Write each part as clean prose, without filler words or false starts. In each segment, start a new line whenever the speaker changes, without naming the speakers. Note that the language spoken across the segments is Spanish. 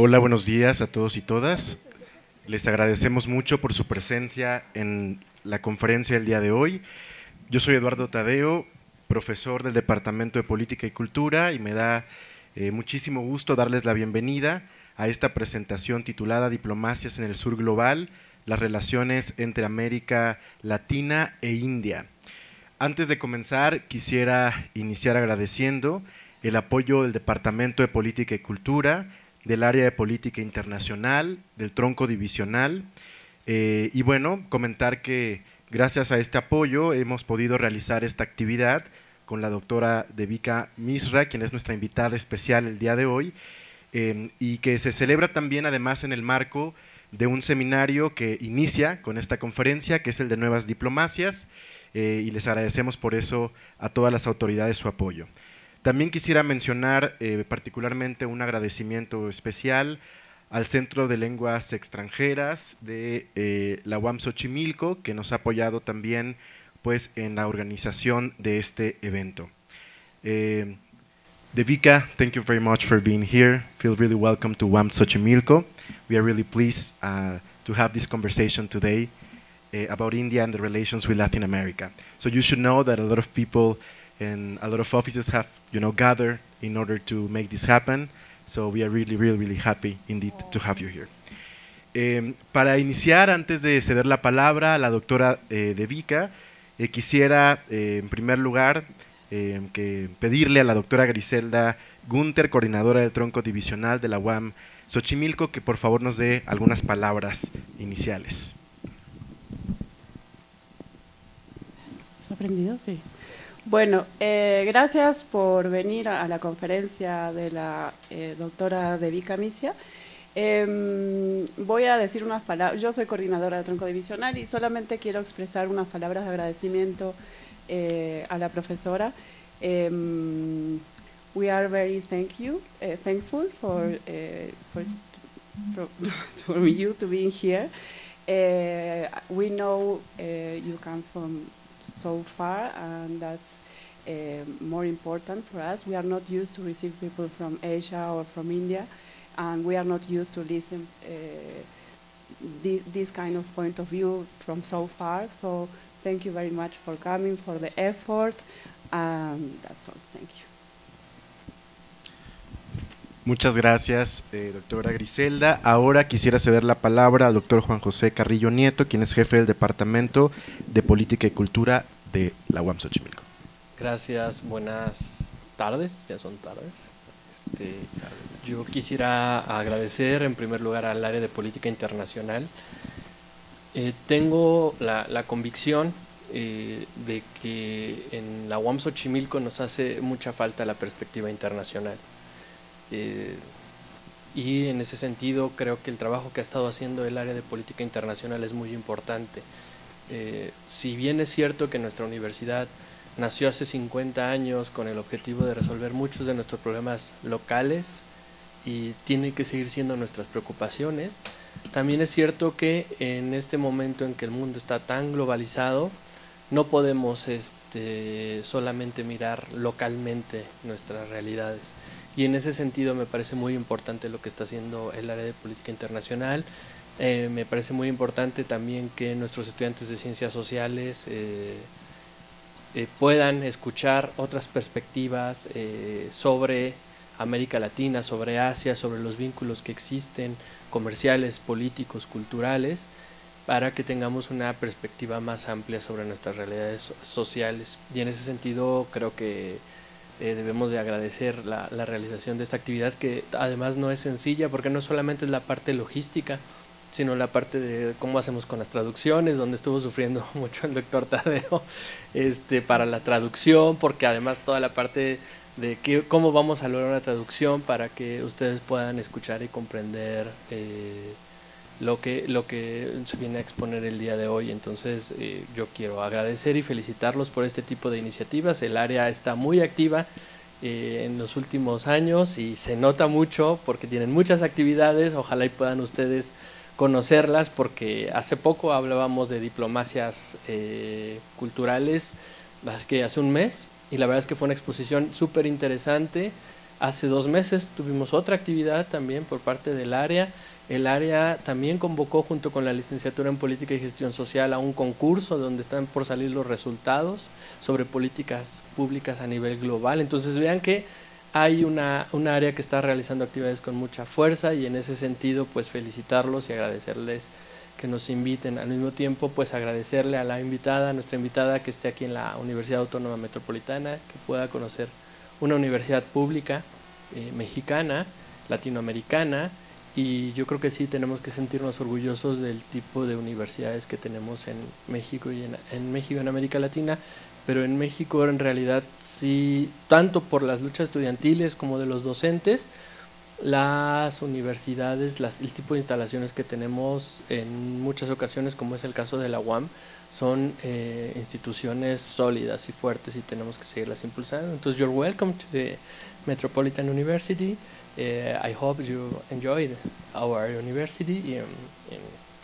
Hola, buenos días a todos y todas. Les agradecemos mucho por su presencia en la conferencia del día de hoy. Yo soy Eduardo Tadeo, profesor del Departamento de Política y Cultura, y me da muchísimo gusto darles la bienvenida a esta presentación titulada Diplomacias en el Sur Global, las relaciones entre América Latina e India. Antes de comenzar, quisiera iniciar agradeciendo el apoyo del Departamento de Política y Cultura, del área de Política Internacional, del tronco divisional, y bueno, comentar que gracias a este apoyo hemos podido realizar esta actividad con la doctora Devika Misra, quien es nuestra invitada especial el día de hoy, y que se celebra también además en el marco de un seminario que inicia con esta conferencia, que es el de Nuevas Diplomacias, y les agradecemos por eso a todas las autoridades su apoyo. También quisiera mencionar particularmente un agradecimiento especial al Centro de Lenguas Extranjeras de la UAM Xochimilco, que nos ha apoyado también pues, en la organización de este evento. Devika, thank you very much for being here. Feel really welcome to UAM Xochimilco. We are really pleased to have this conversation today about India and the relations with Latin America. So you should know that a lot of people and a lot of offices have, gathered in order to make this happen. So we are really happy indeed to have you here. Para iniciar, antes de ceder la palabra a la doctora Devika, quisiera en primer lugar que pedirle a la doctora Griselda Gunter, coordinadora del tronco divisional de la UAM Xochimilco, que por favor nos dé algunas palabras iniciales.
¿Has aprendido? Sí. Bueno, gracias por venir a la conferencia de la doctora Devika Misra. Voy a decir unas palabras. Yo soy coordinadora de tronco divisional y solamente quiero expresar unas palabras de agradecimiento a la profesora. We are very thankful for you to being here. We know you come from so far, and that's more important for us. We are not used to receive people from Asia or from India, and we are not used to listen this kind of point of view from so far. So thank you very much for coming, for the effort, and that's all. Thank you.
Muchas gracias, doctora Griselda. Ahora quisiera ceder la palabra al doctor Juan José Carrillo Nieto, quien es jefe del Departamento de Política y Cultura de la UAM Xochimilco.
Gracias, buenas tardes, ya son tardes. Yo quisiera agradecer en primer lugar al área de Política Internacional. Tengo la convicción de que en la UAM Xochimilco nos hace mucha falta la perspectiva internacional. Y en ese sentido creo que el trabajo que ha estado haciendo el área de política internacional es muy importante. Si bien es cierto que nuestra universidad nació hace 50 años con el objetivo de resolver muchos de nuestros problemas locales y tiene que seguir siendo nuestras preocupaciones, también es cierto que en este momento en que el mundo está tan globalizado, no podemos solamente mirar localmente nuestras realidades. Y en ese sentido me parece muy importante lo que está haciendo el área de política internacional. Me parece muy importante también que nuestros estudiantes de ciencias sociales puedan escuchar otras perspectivas sobre América Latina, sobre Asia, sobre los vínculos que existen, comerciales, políticos, culturales, para que tengamos una perspectiva más amplia sobre nuestras realidades sociales. Y en ese sentido creo que debemos de agradecer la realización de esta actividad, que además no es sencilla porque no solamente es la parte logística, sino la parte de cómo hacemos con las traducciones, donde estuvo sufriendo mucho el doctor Tadeo para la traducción, porque además toda la parte de cómo vamos a lograr una traducción para que ustedes puedan escuchar y comprender lo que se viene a exponer el día de hoy. Entonces yo quiero agradecer y felicitarlos por este tipo de iniciativas. El área está muy activa en los últimos años y se nota mucho porque tienen muchas actividades. Ojalá y puedan ustedes conocerlas, porque hace poco hablábamos de diplomacias culturales, así que hace un mes, y la verdad es que fue una exposición súper interesante. Hace 2 meses tuvimos otra actividad también por parte del área. El área también convocó junto con la licenciatura en Política y Gestión Social a un concurso donde están por salir los resultados sobre políticas públicas a nivel global. Entonces vean que hay una área que está realizando actividades con mucha fuerza, y en ese sentido pues felicitarlos y agradecerles que nos inviten. Al mismo tiempo pues agradecerle a la invitada, a nuestra invitada, que esté aquí en la Universidad Autónoma Metropolitana, que pueda conocer una universidad pública mexicana, latinoamericana, y yo creo que sí tenemos que sentirnos orgullosos del tipo de universidades que tenemos en México y en México, en América Latina, pero en México en realidad sí, tanto por las luchas estudiantiles como de los docentes, las universidades, el tipo de instalaciones que tenemos en muchas ocasiones, como es el caso de la UAM, son instituciones sólidas y fuertes, y tenemos que seguirlas impulsando. Entonces, you're welcome to the Metropolitan University. I hope you enjoyed our university, and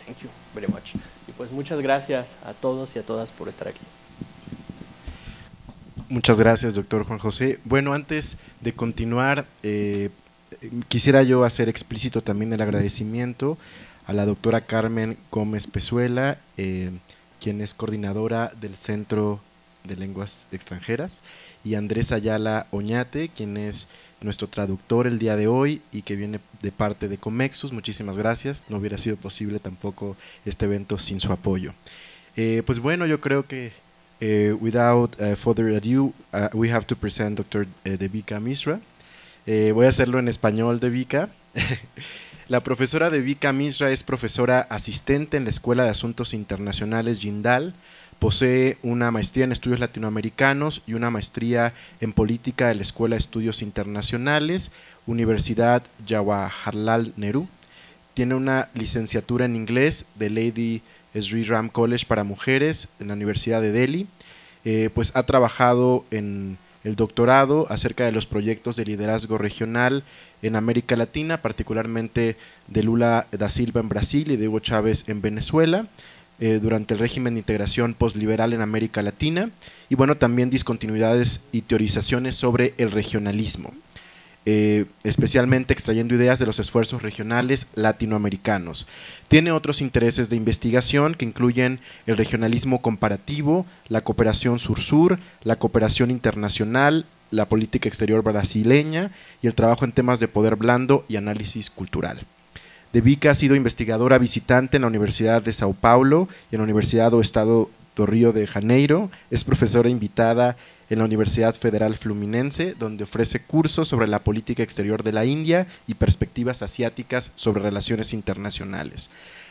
thank you very much. Y pues muchas gracias a todos y a todas por estar aquí.
Muchas gracias, doctor Juan José. Bueno, antes de continuar, quisiera yo hacer explícito también el agradecimiento a la doctora Carmen Gómez Pezuela, quien es coordinadora del Centro de Lenguas Extranjeras, y Andrés Ayala Oñate, quien es nuestro traductor el día de hoy y que viene de parte de Comexus. Muchísimas gracias, no hubiera sido posible tampoco este evento sin su apoyo. Pues bueno, yo creo que without further ado, we have to present Dr. Devika Misra. Voy a hacerlo en español, Devika. La profesora Devika Misra es profesora asistente en la Escuela de Asuntos Internacionales Jindal. Posee una maestría en estudios latinoamericanos y una maestría en política de la Escuela de Estudios Internacionales, Universidad Jawaharlal Nehru. Tiene una licenciatura en inglés de Lady Sri Ram College para mujeres en la Universidad de Delhi. Pues ha trabajado en el doctorado acerca de los proyectos de liderazgo regional en América Latina, particularmente de Lula da Silva en Brasil y de Hugo Chávez en Venezuela, durante el régimen de integración postliberal en América Latina, y bueno, también discontinuidades y teorizaciones sobre el regionalismo, especialmente extrayendo ideas de los esfuerzos regionales latinoamericanos. Tiene otros intereses de investigación que incluyen el regionalismo comparativo, la cooperación sur-sur, la cooperación internacional, la política exterior brasileña y el trabajo en temas de poder blando y análisis cultural. Devika ha sido investigadora visitante en la Universidad de Sao Paulo y en la Universidad do Estado do Río de Janeiro. Es profesora invitada en la Universidad Federal Fluminense, donde ofrece cursos sobre la política exterior de la India y perspectivas asiáticas sobre relaciones internacionales.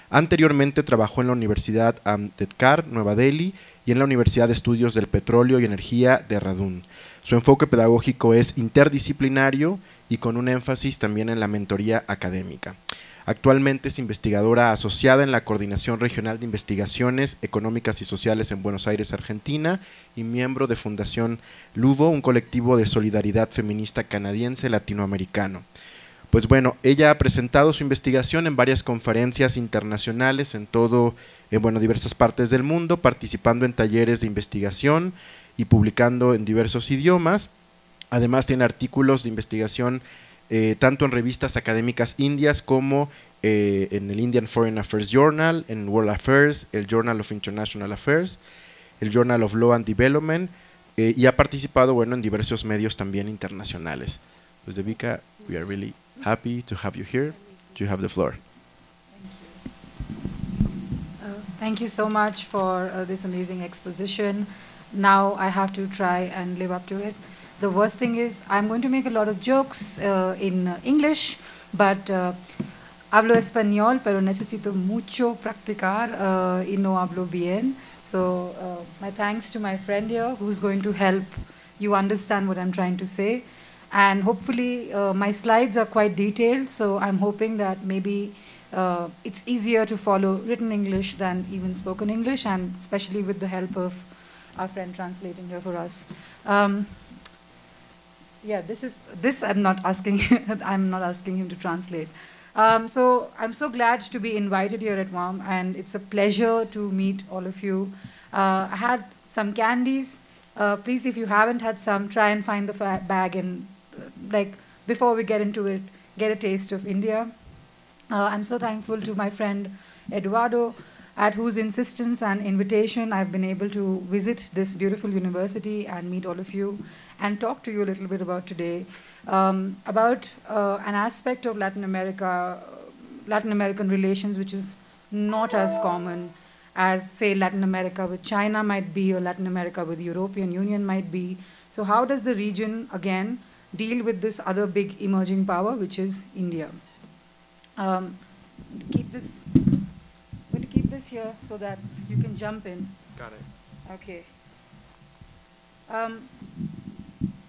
Anteriormente trabajó en la Universidad Ambedkar, Nueva Delhi, y en la Universidad de Estudios del Petróleo y Energía de Radún. Su enfoque pedagógico es interdisciplinario y con un énfasis también en la mentoría académica. Actualmente es investigadora asociada en la Coordinación Regional de Investigaciones Económicas y Sociales en Buenos Aires, Argentina, y miembro de Fundación Luvo, un colectivo de solidaridad feminista canadiense latinoamericano. Pues bueno, ella ha presentado su investigación en varias conferencias internacionales en diversas partes del mundo, participando en talleres de investigación y publicando en diversos idiomas. Además tiene artículos de investigación tanto en revistas académicas indias como en el Indian Foreign Affairs Journal, en World Affairs, el Journal of International Affairs, el Journal of Law and Development, y ha participado en diversos medios también internacionales. Pues Devika, we are really happy to have you here. You have the floor.
Thank you so much for this amazing exposition. Now I have to try and live up to it. The worst thing is I'm going to make a lot of jokes in English, but hablo español, pero necesito mucho practicar y no hablo bien. So my thanks to my friend here who's going to help you understand what I'm trying to say. And hopefully my slides are quite detailed, so I'm hoping that maybe it's easier to follow written English than even spoken English, and especially with the help of our friend translating here for us. Yeah, this I'm not asking I'm not asking him to translate. So I'm so glad to be invited here at WAM, and it's a pleasure to meet all of you. I had some candies. Please, if you haven't had some, try and find the bag and before we get into it, get a taste of India. I'm so thankful to my friend Eduardo, at whose insistence and invitation I've been able to visit this beautiful university and meet all of you and talk to you a little bit about today, about an aspect of Latin American relations which is not as common as, say, Latin America with China might be, or Latin America with the European Union might be. So how does the region, again, deal with this other big emerging power, which is India? Keep this, I'm going to keep this here so that you can jump in.
Got it.
Okay.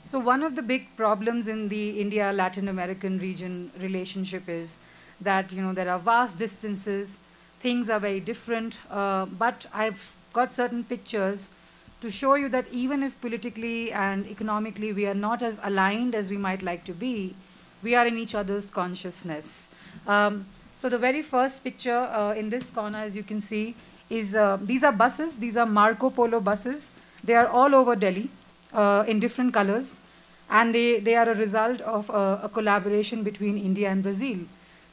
So one of the big problems in the India-Latin American region relationship is that, you know, there are vast distances, things are very different, but I've got certain pictures to show you that even if politically and economically we are not as aligned as we might like to be, we are in each other's consciousness. So the very first picture in this corner, as you can see, is these are buses. These are Marco Polo buses. They are all over Delhi in different colors, and they are a result of a collaboration between India and Brazil.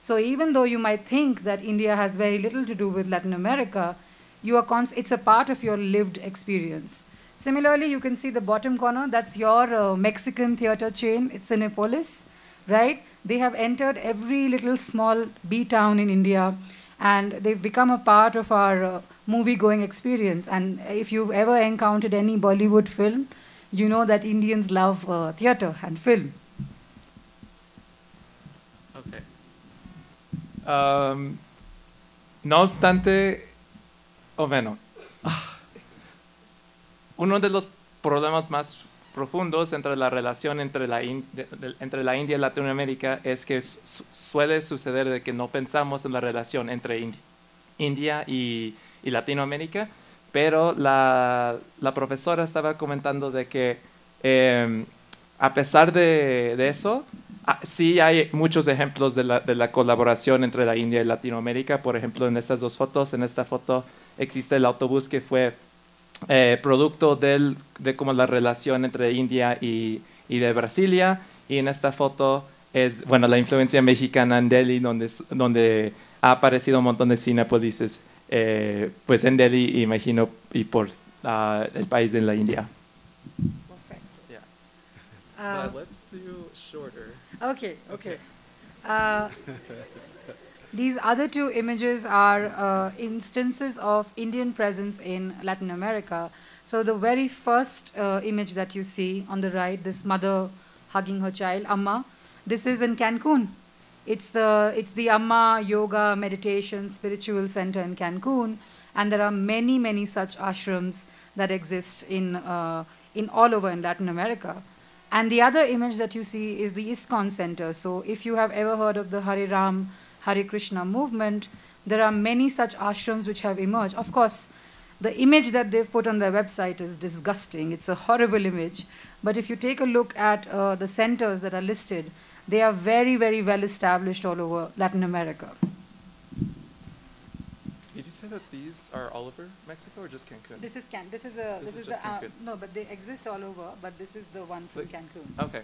So even though you might think that India has very little to do with Latin America, it's a part of your lived experience. Similarly, you can see the bottom corner. That's your Mexican theater chain. It's Cinepolis, right? They have entered every little small B town in India, and they've become a part of our movie-going experience. And if you've ever encountered any Bollywood film, you know that Indians love theater and film.
Okay. No obstante, bueno, uno de los problemas más profundos entre la relación entre la India y Latinoamérica es que suele suceder de que no pensamos en la relación entre India y Latinoamérica, pero la profesora estaba comentando de que a pesar de eso, sí hay muchos ejemplos de la colaboración entre la India y Latinoamérica. Por ejemplo, en estas dos fotos, en esta foto existe el autobús que fue producto de como la relación entre India y de Brasilia, y en esta foto es, bueno, la influencia mexicana en Delhi, donde ha aparecido un montón de cinepolises, pues en Delhi, imagino, y por el país de la India.
But let's do shorter.
Okay. These other two images are instances of Indian presence in Latin America. So the very first image that you see on the right, this mother hugging her child, Amma, this is in Cancun. It's the Amma Yoga Meditation Spiritual Center in Cancun, and there are many, many such ashrams that exist in all over in Latin America. And the other image that you see is the ISKCON Center. So if you have ever heard of the Hare Ram, Hare Krishna movement, there are many such ashrams which have emerged. Of course, the image that they've put on their website is disgusting. It's a horrible image. But if you take a look at the centers that are listed, they are very, very well established all over Latin America.
Did you say that these are all over Mexico or just Cancun?
This is
This is just Cancun.
no, but they exist all over. But this is the one from Cancun.
Okay.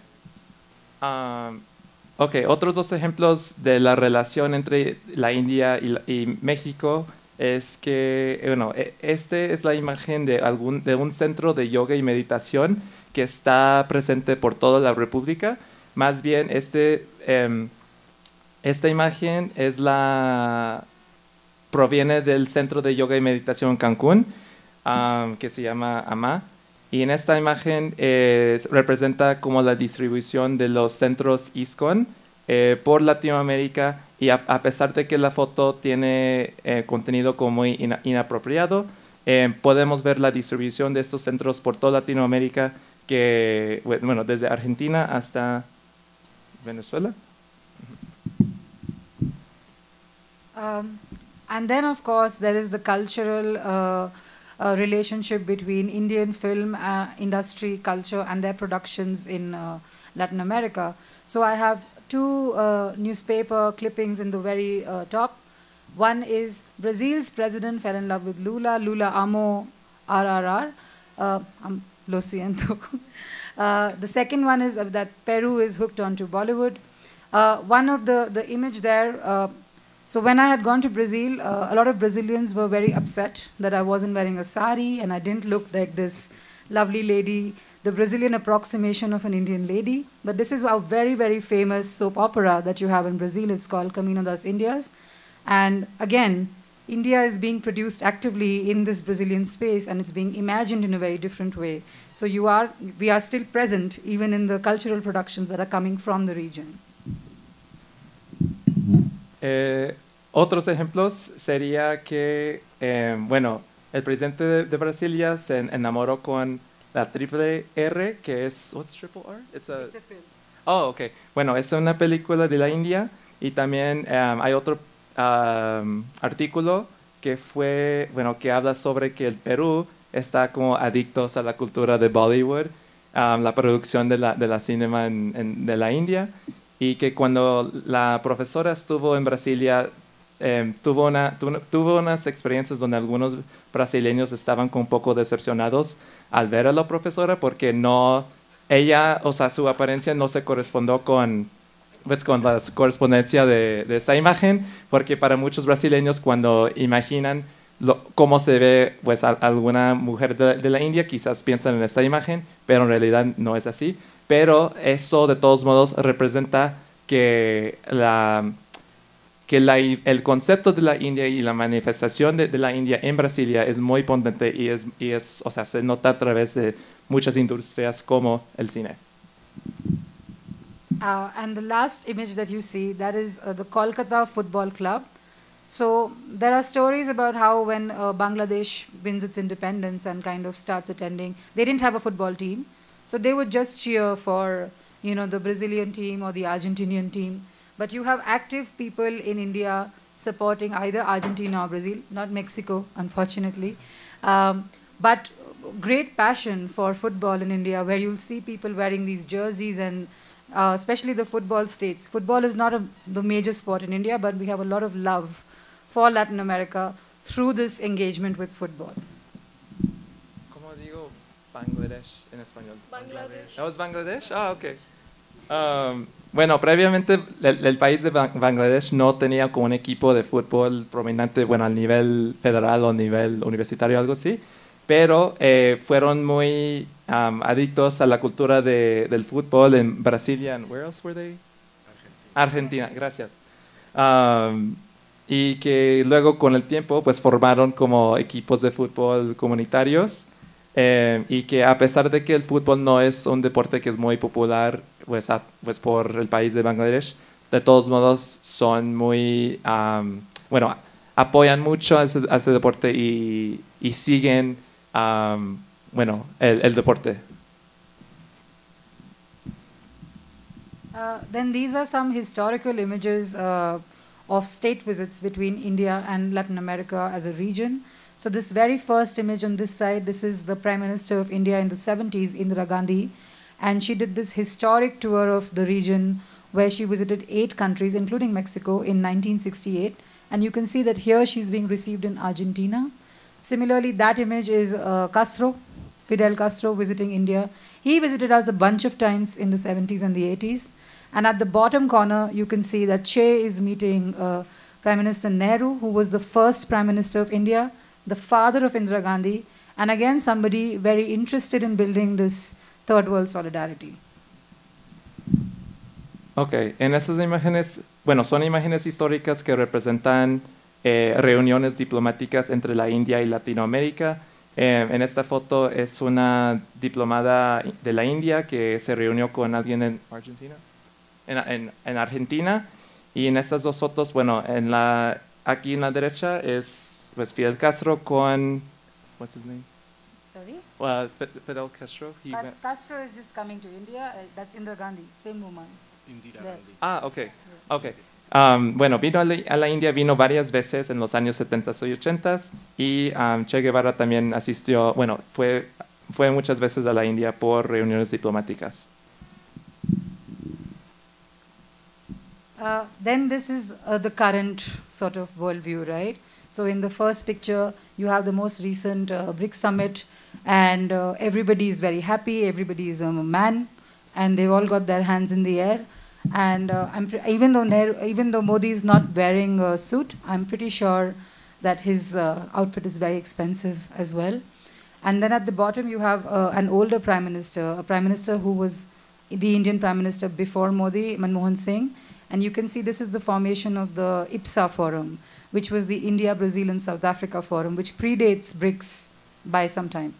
Okay, otros dos ejemplos de la relación entre la India y México es que, bueno, este es la imagen de un centro de yoga y meditación que está presente por toda la República. Más bien, esta imagen proviene del centro de yoga y meditación en Cancún, que se llama AMA. Y en esta imagen representa como la distribución de los centros ISKCON por Latinoamérica, y a pesar de que la foto tiene contenido como muy inapropiado, podemos ver la distribución de estos centros por toda Latinoamérica, que, bueno, desde Argentina hasta Venezuela.
And then, of course, there is the cultural relationship between Indian film industry, culture, and their productions in Latin America. So I have two newspaper clippings in the very top. One is Brazil's president fell in love with Lula. Lula amo RRR. Lo siento. The second one is that Peru is hooked onto Bollywood. One of the image there, so when I had gone to Brazil, a lot of Brazilians were very upset that I wasn't wearing a sari and I didn't look like this lovely lady, the Brazilian approximation of an Indian lady. But this is a very, very famous soap opera that you have in Brazil. It's called Caminho das Indias. And again, India is being produced actively in this Brazilian space, and it's being imagined in a very different way. So we are still present even in the cultural productions that are coming from the region.
Otros ejemplos sería que, bueno, el presidente de Brasilia se enamoró con la triple R, que es, what's triple R?
It's a film.
Oh, okay. Bueno, es una película de la India y también hay otro artículo que fue, bueno, que habla sobre que el Perú está como adictos a la cultura de Bollywood, la producción de la cinema de la India, y que cuando la profesora estuvo en Brasilia tuvo unas experiencias donde algunos brasileños estaban un poco decepcionados al ver a la profesora porque ella, o sea, su apariencia no se correspondió con la correspondencia de esta imagen, porque para muchos brasileños cuando imaginan cómo se ve pues, alguna mujer de la India, quizás piensan en esta imagen, pero en realidad no es así. Pero eso de todos modos representa que el concepto de la India y la manifestación de la India en Brasilia es muy potente y o sea, se nota a través de muchas industrias como el cine.
And the last image that you see, that is the Kolkata Football Club. So there are stories about how when Bangladesh wins its independence and kind of starts attending, they didn't have a football team. So they would just cheer for, the Brazilian team or the Argentinian team. But you have active people in India supporting either Argentina or Brazil, not Mexico, unfortunately. But great passion for football in India, where you'll see people wearing these jerseys and especially the football states. Football is not the major sport in India, but we have a lot of love for Latin America through this engagement with football.
¿Cómo digo Bangladesh en español?
Bangladesh.
¿No es Bangladesh? Ah, ok. Bueno, previamente el país de Bangladesh no tenía como un equipo de fútbol prominente, bueno, al nivel federal o nivel universitario, algo así, pero fueron muy adictos a la cultura del fútbol en Brasilia. Where else were they? Argentina, gracias. Y que luego con el tiempo pues formaron como equipos de fútbol comunitarios y que a pesar de que el fútbol no es un deporte que es muy popular pues por el país de Bangladesh, de todos modos son muy, bueno, apoyan mucho a ese deporte y siguen, bueno, el deporte.
Then these are some historical images of state visits between India and Latin America as a region. So this very first image on this side, this is the Prime Minister of India in the 70s, Indira Gandhi, and she did this historic tour of the region where she visited 8 countries, including Mexico, in 1968. And you can see that here she's being received in Argentina. Similarly, that image is Castro, Fidel Castro visiting India. He visited us a bunch of times in the 70s and the 80s. And at the bottom corner, you can see that Che is meeting Prime Minister Nehru, who was the first Prime Minister of India, the father of Indira Gandhi, and again, somebody very interested in building this third world solidarity.
Ok, en estas imágenes, bueno, son imágenes históricas que representan reuniones diplomáticas entre la India y Latinoamérica. En esta foto es una diplomada de la India que se reunió con alguien en Argentina. En Argentina, y en estas dos fotos, bueno, aquí en la derecha es pues, Fidel Castro con, what's his name?
Sorry?
Fidel Castro.
Castro is just coming to India. That's Indira Gandhi, same woman.
Indira
There.
Gandhi.
Ah, ok. Okay. Bueno, vino a la India, vino varias veces en los años 70 y 80 y Che Guevara también asistió, bueno, fue muchas veces a la India por reuniones diplomáticas.
Then this is the current sort of worldview, right? So in the first picture, you have the most recent BRICS summit, And everybody is very happy, everybody is a man, and they've all got their hands in the air. And even though Modi is not wearing a suit, I'm pretty sure that his outfit is very expensive as well. And then at the bottom you have an older prime minister, a prime minister who was the Indian prime minister before Modi, Manmohan Singh. And you can see this is the formation of the IPSA forum, which was the India, Brazil, and South Africa forum, which predates BRICS by some time.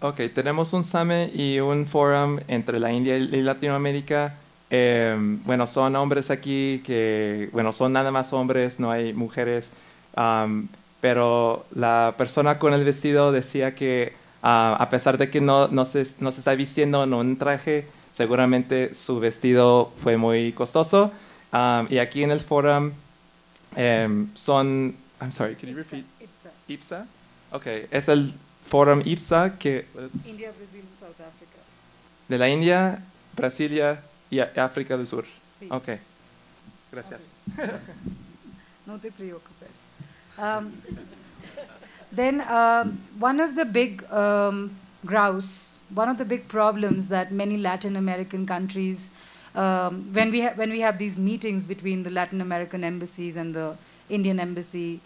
Ok, tenemos un summit y un forum entre la India y Latinoamérica. Bueno, son hombres aquí que, bueno, son nada más hombres, no hay mujeres. Pero la persona con el vestido decía que a pesar de que no se está vistiendo en un traje, seguramente su vestido fue muy costoso. Y aquí en el forum son... I'm sorry, can you repeat? IPSA. Ok, es el forum IPSA que...
India, Brazil, and South Africa.
De la India, Brasilia y África del Sur.
Sí.
Ok, gracias.
Okay. No te preocupes. Then one of the big grouse, one of the big problems that many Latin American countries, when we have these meetings between the Latin American embassies and the Indian embassy,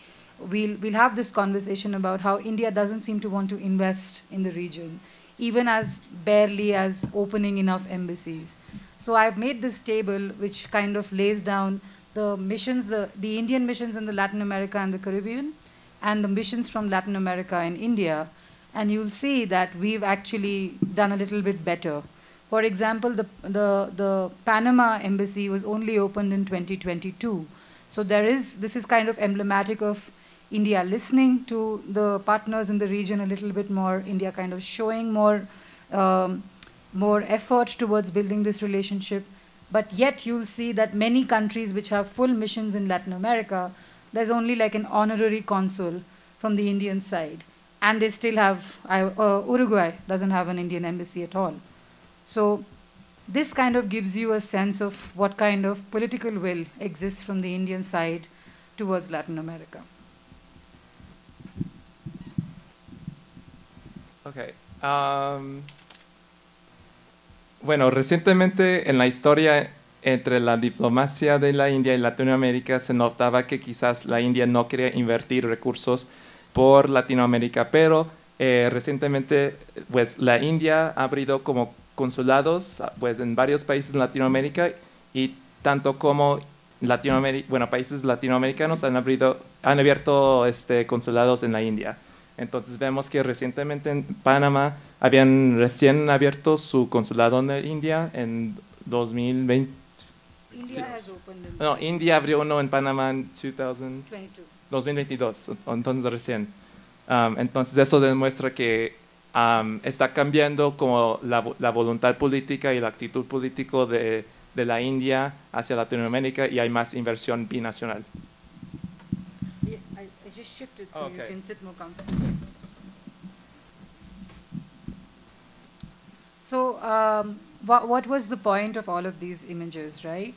we'll have this conversation about how India doesn't seem to want to invest in the region, even as barely as opening enough embassies. So I've made this table which kind of lays down the missions, the Indian missions in the Latin America and the Caribbean, and the missions from Latin America and India. And you'll see that we've actually done a little bit better. For example, the Panama embassy was only opened in 2022. So this is kind of emblematic of India listening to the partners in the region a little bit more, India kind of showing more effort towards building this relationship. But yet you'll see that many countries which have full missions in Latin America, there's only like an honorary consul from the Indian side. And they still have, Uruguay doesn't have an Indian embassy at all. So this kind of gives you a sense of what kind of political will exists from the Indian side towards Latin America.
Okay. Bueno, recientemente en la historia entre la diplomacia de la India y Latinoamérica se notaba que quizás la India no quería invertir recursos por Latinoamérica, pero recientemente pues la India ha abierto como consulados pues en varios países de Latinoamérica y tanto como países latinoamericanos han abierto consulados en la India. Entonces vemos que recientemente en Panamá habían recién abierto su consulado en la India en 2020. India abrió uno en Panamá en 2022, entonces recién. Entonces eso demuestra que está cambiando como la voluntad política y la actitud política de la India hacia Latinoamérica y hay más inversión binacional.
I just shifted so you can sit more comfortably. So what was the point of all of these images, right?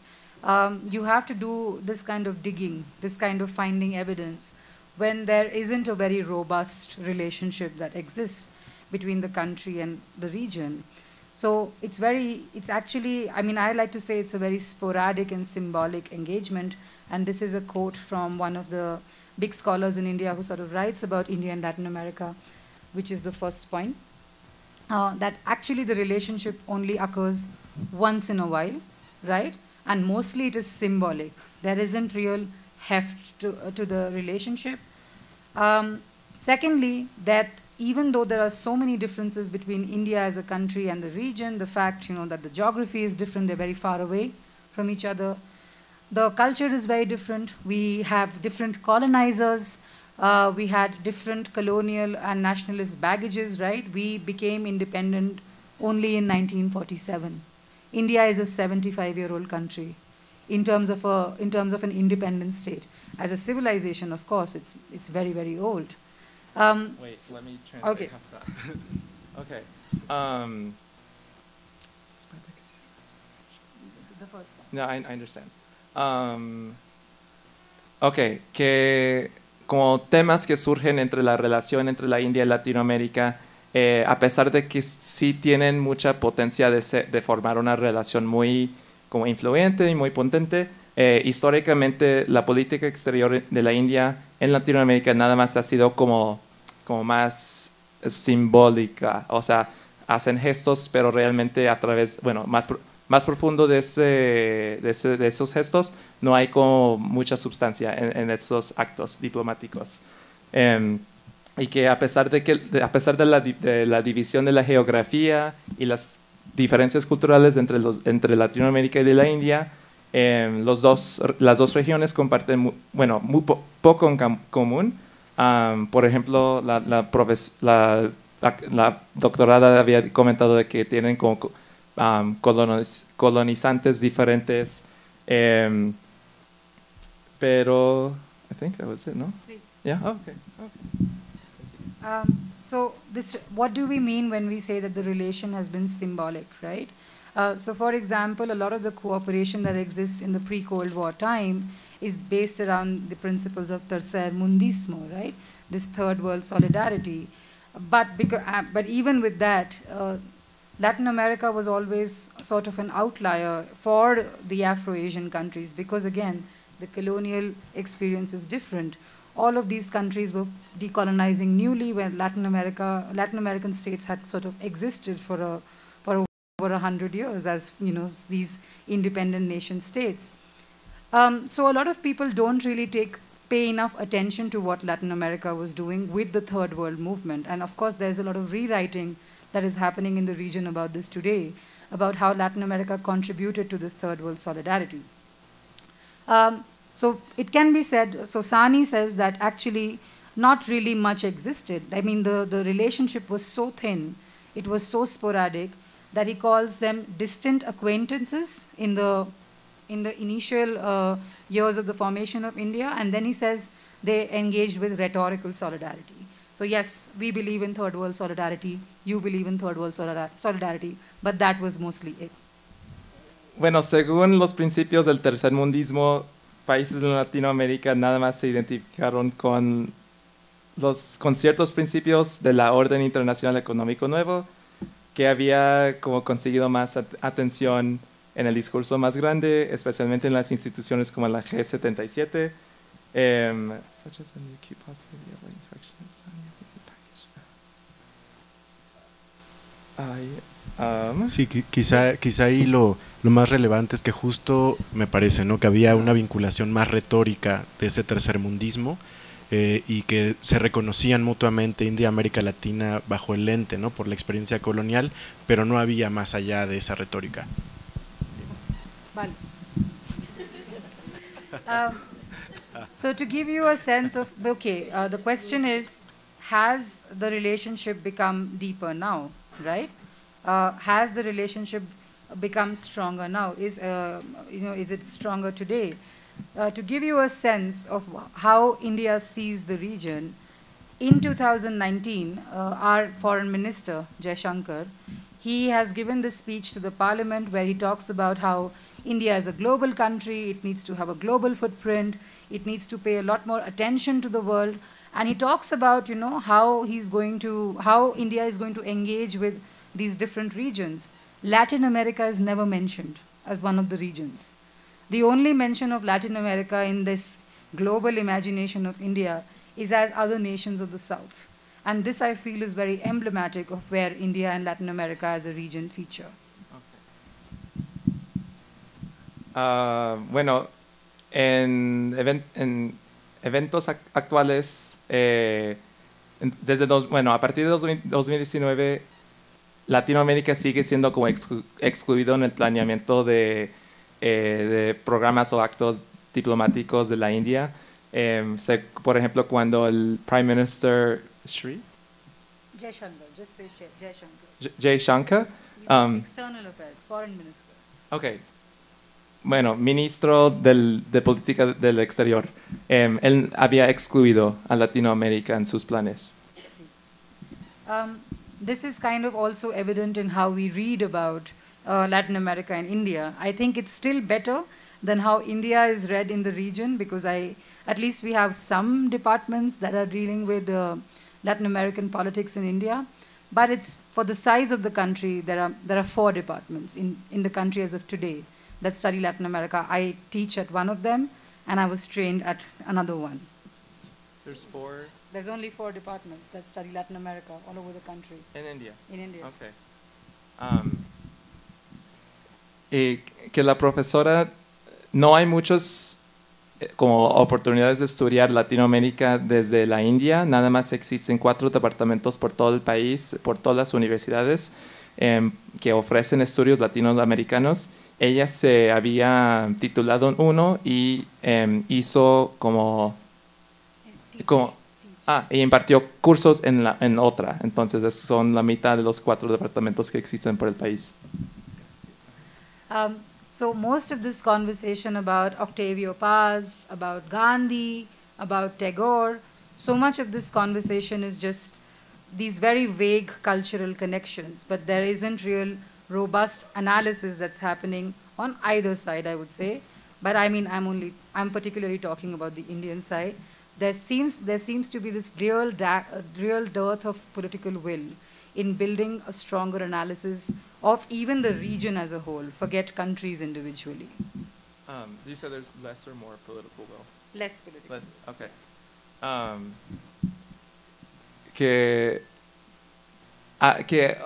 You have to do this kind of digging, this kind of finding evidence when there isn't a very robust relationship that exists between the country and the region. So it's actually, I mean, I like to say it's a very sporadic and symbolic engagement. And this is a quote from one of the big scholars in India who sort of writes about India and Latin America, which is the first point, that actually the relationship only occurs once in a while, right? And mostly it is symbolic. There isn't real heft to the relationship. Secondly, that even though there are so many differences between India as a country and the region, the fact that the geography is different, they're very far away from each other. The culture is very different. We have different colonizers. We had different colonial and nationalist baggages, right? We became independent only in 1947. India is a 75-year-old country in terms of an independent state. As a civilization, of course, it's very, very old.
Wait, let me translate.
Okay.
Okay.
The first one.
No, I understand. Ok, que como temas que surgen entre la relación entre la India y Latinoamérica, a pesar de que sí tienen mucha potencia de formar una relación muy como influyente y muy potente, históricamente la política exterior de la India en Latinoamérica nada más ha sido como más simbólica, o sea, hacen gestos, pero realmente a través, bueno, más profundo de esos gestos, no hay como mucha sustancia en esos actos diplomáticos. Y que a pesar de la división de la geografía y las diferencias culturales entre Latinoamérica y de la India, las dos regiones comparten muy poco en común. Por ejemplo, la doctorada había comentado de que tienen como colonizantes diferentes, pero I think that was it, no?
Sí.
Yeah. Oh, okay.
So what do we mean when we say that the relation has been symbolic, right? So for example, a lot of the cooperation that exists in the pre-Cold War time is based around the principles of tercer mundismo, right? This third world solidarity. But even with that, Latin America was always sort of an outlier for the Afro-Asian countries because, again, the colonial experience is different. All of these countries were decolonizing newly when Latin American states had sort of existed for over 100 years as, you know, these independent nation states. So a lot of people don't really pay enough attention to what Latin America was doing with the Third World Movement. And of course, there's a lot of rewriting that is happening in the region about this today, about how Latin America contributed to this Third World solidarity. So it can be said, so Sani says that actually not really much existed. I mean, the relationship was so thin, it was so sporadic, that he calls them distant acquaintances in the initial years of the formation of India, and then he says they engaged with rhetorical solidarity. So yes, we believe in third world solidarity, you believe in third world solidarity, but that was mostly it.
Bueno, según los principios del tercermundismo, países de Latinoamérica nada más se identificaron con ciertos principios de la Orden Internacional Económico Nuevo, que había como conseguido más atención en el discurso más grande, especialmente en las instituciones como la G77.
Sí, quizá ahí lo más relevante es que justo me parece, ¿no?, que había una vinculación más retórica de ese tercermundismo y que se reconocían mutuamente India y América Latina bajo el lente, ¿no?, por la experiencia colonial, pero no había más allá de esa retórica.
Vale. So to give you a sense of, okay, the question is, has the relationship become deeper now, right? Has the relationship become stronger now? Is it stronger today? To give you a sense of how India sees the region, in 2019, our foreign minister, Jaishankar, he has given this speech to the parliament where he talks about how India is a global country, it needs to have a global footprint, it needs to pay a lot more attention to the world, and he talks about, you know, how India is going to engage with these different regions. Latin America is never mentioned as one of the regions. The only mention of Latin America in this global imagination of India is as other nations of the South. And this, I feel, is very emblematic of where India and Latin America as a region feature.
Bueno, en eventos actuales, a partir de 2019, Latinoamérica sigue siendo como excluido en el planeamiento de programas o actos diplomáticos de la India. Por ejemplo, cuando el Prime Minister
Jaishankar, just say Jaishankar.
Jaishankar.
External Affairs, Foreign Minister.
Okay. Bueno, ministro de Política del Exterior. Él había excluido a Latinoamérica en sus planes.
This is kind of also evident in how we read about Latin America and India. I think it's still better than how India is read in the region, because at least we have some departments that are dealing with Latin American politics in India. But it's for the size of the country, there are 4 departments in the country as of today that study Latin America. I teach at one of them, and I was trained at another one.
There's 4?
There's only 4 departments that study Latin America all over the country.
In India?
In India.
Okay. Y que la profesora, no hay muchos como oportunidades de estudiar Latinoamérica desde la India, nada más existen 4 departamentos por todo el país, por todas las universidades que ofrecen estudios latinoamericanos. Ella se había titulado en uno y hizo y impartió cursos en otra. Entonces, esos son la mitad de los 4 departamentos que existen por el país.
So most of this conversation about Octavio Paz, about Gandhi, about Tagore, so much of this conversation is just these very vague cultural connections, but there isn't real robust analysis that's happening on either side, I would say. But I mean, I'm particularly talking about the Indian side. There seems to be this real dearth of political will in building a stronger analysis of even the region as a whole, forget countries individually.
You said there's less or more political will?
Less political.
Less, okay. Que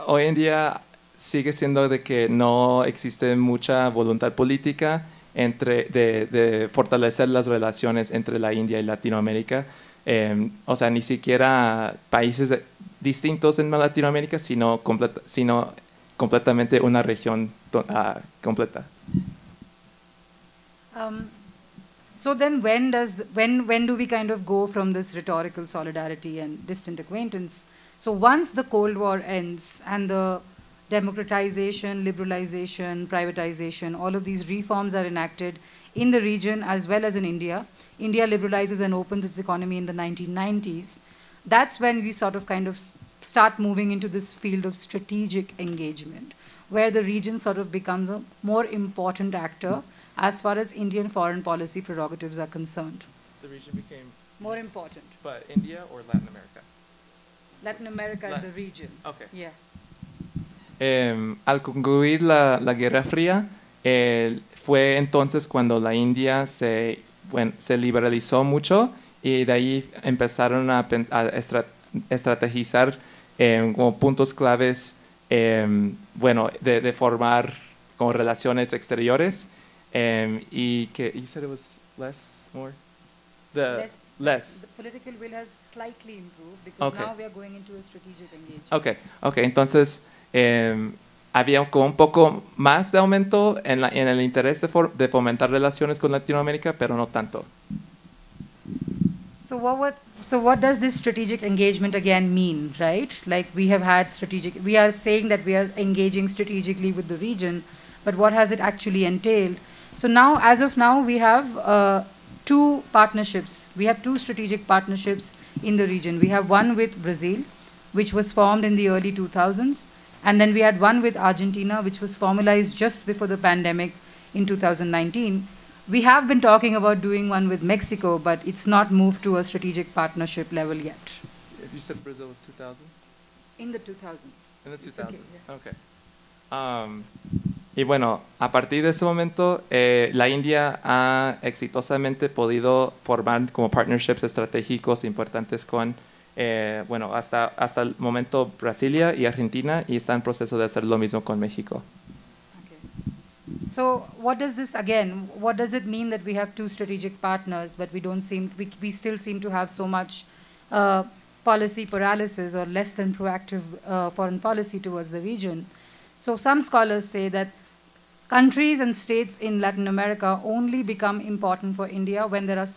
hoy en día sigue siendo de que no existe mucha voluntad política de fortalecer las relaciones entre la India y Latinoamérica. O sea, ni siquiera países distintos en Latinoamérica, sino completamente una región completa.
So then when do we kind of go from this rhetorical solidarity and distant acquaintance? So once the Cold War ends and the democratization, liberalization, privatization, all of these reforms are enacted in the region as well as in India. India liberalizes and opens its economy in the 1990s. That's when we sort of kind of start moving into this field of strategic engagement, where the region sort of becomes a more important actor as far as Indian foreign policy prerogatives are concerned.
The region became
more important.
But India or Latin America?
Latin America is the region.
Okay.
Yeah.
Al concluir la Guerra Fría, fue entonces cuando la India se liberalizó mucho y de ahí empezaron a estrategizar como puntos claves de formar como relaciones exteriores y que you said it was more less.
The political will has slightly improved because now we are going into a strategic engagement.
Okay, entonces había como un poco más de aumento en el interés de fomentar relaciones con Latinoamérica, pero no tanto.
So what does this strategic engagement again mean, right? Like we are saying that we are engaging strategically with the region, but what has it actually entailed? So now, as of now, we have 2 partnerships. We have 2 strategic partnerships in the region. We have one with Brazil, which was formed in the early 2000s. And then we had one with Argentina, which was formalized just before the pandemic in 2019. We have been talking about doing one with Mexico, but it's not moved to a strategic partnership level yet.
You said Brazil was 2000?
In the 2000s.
In the 2000s,
okay.
Y bueno, a partir de ese momento, la India ha exitosamente podido formar como partnerships estratégicos importantes con hasta el momento Brasilia y Argentina, y está en proceso de hacer lo mismo con México.
Okay. So what does it mean that we have 2 strategic partners, but we still seem to have so much policy paralysis or less than proactive foreign policy towards the region? So some scholars say that countries and states in Latin America only become important for India when there are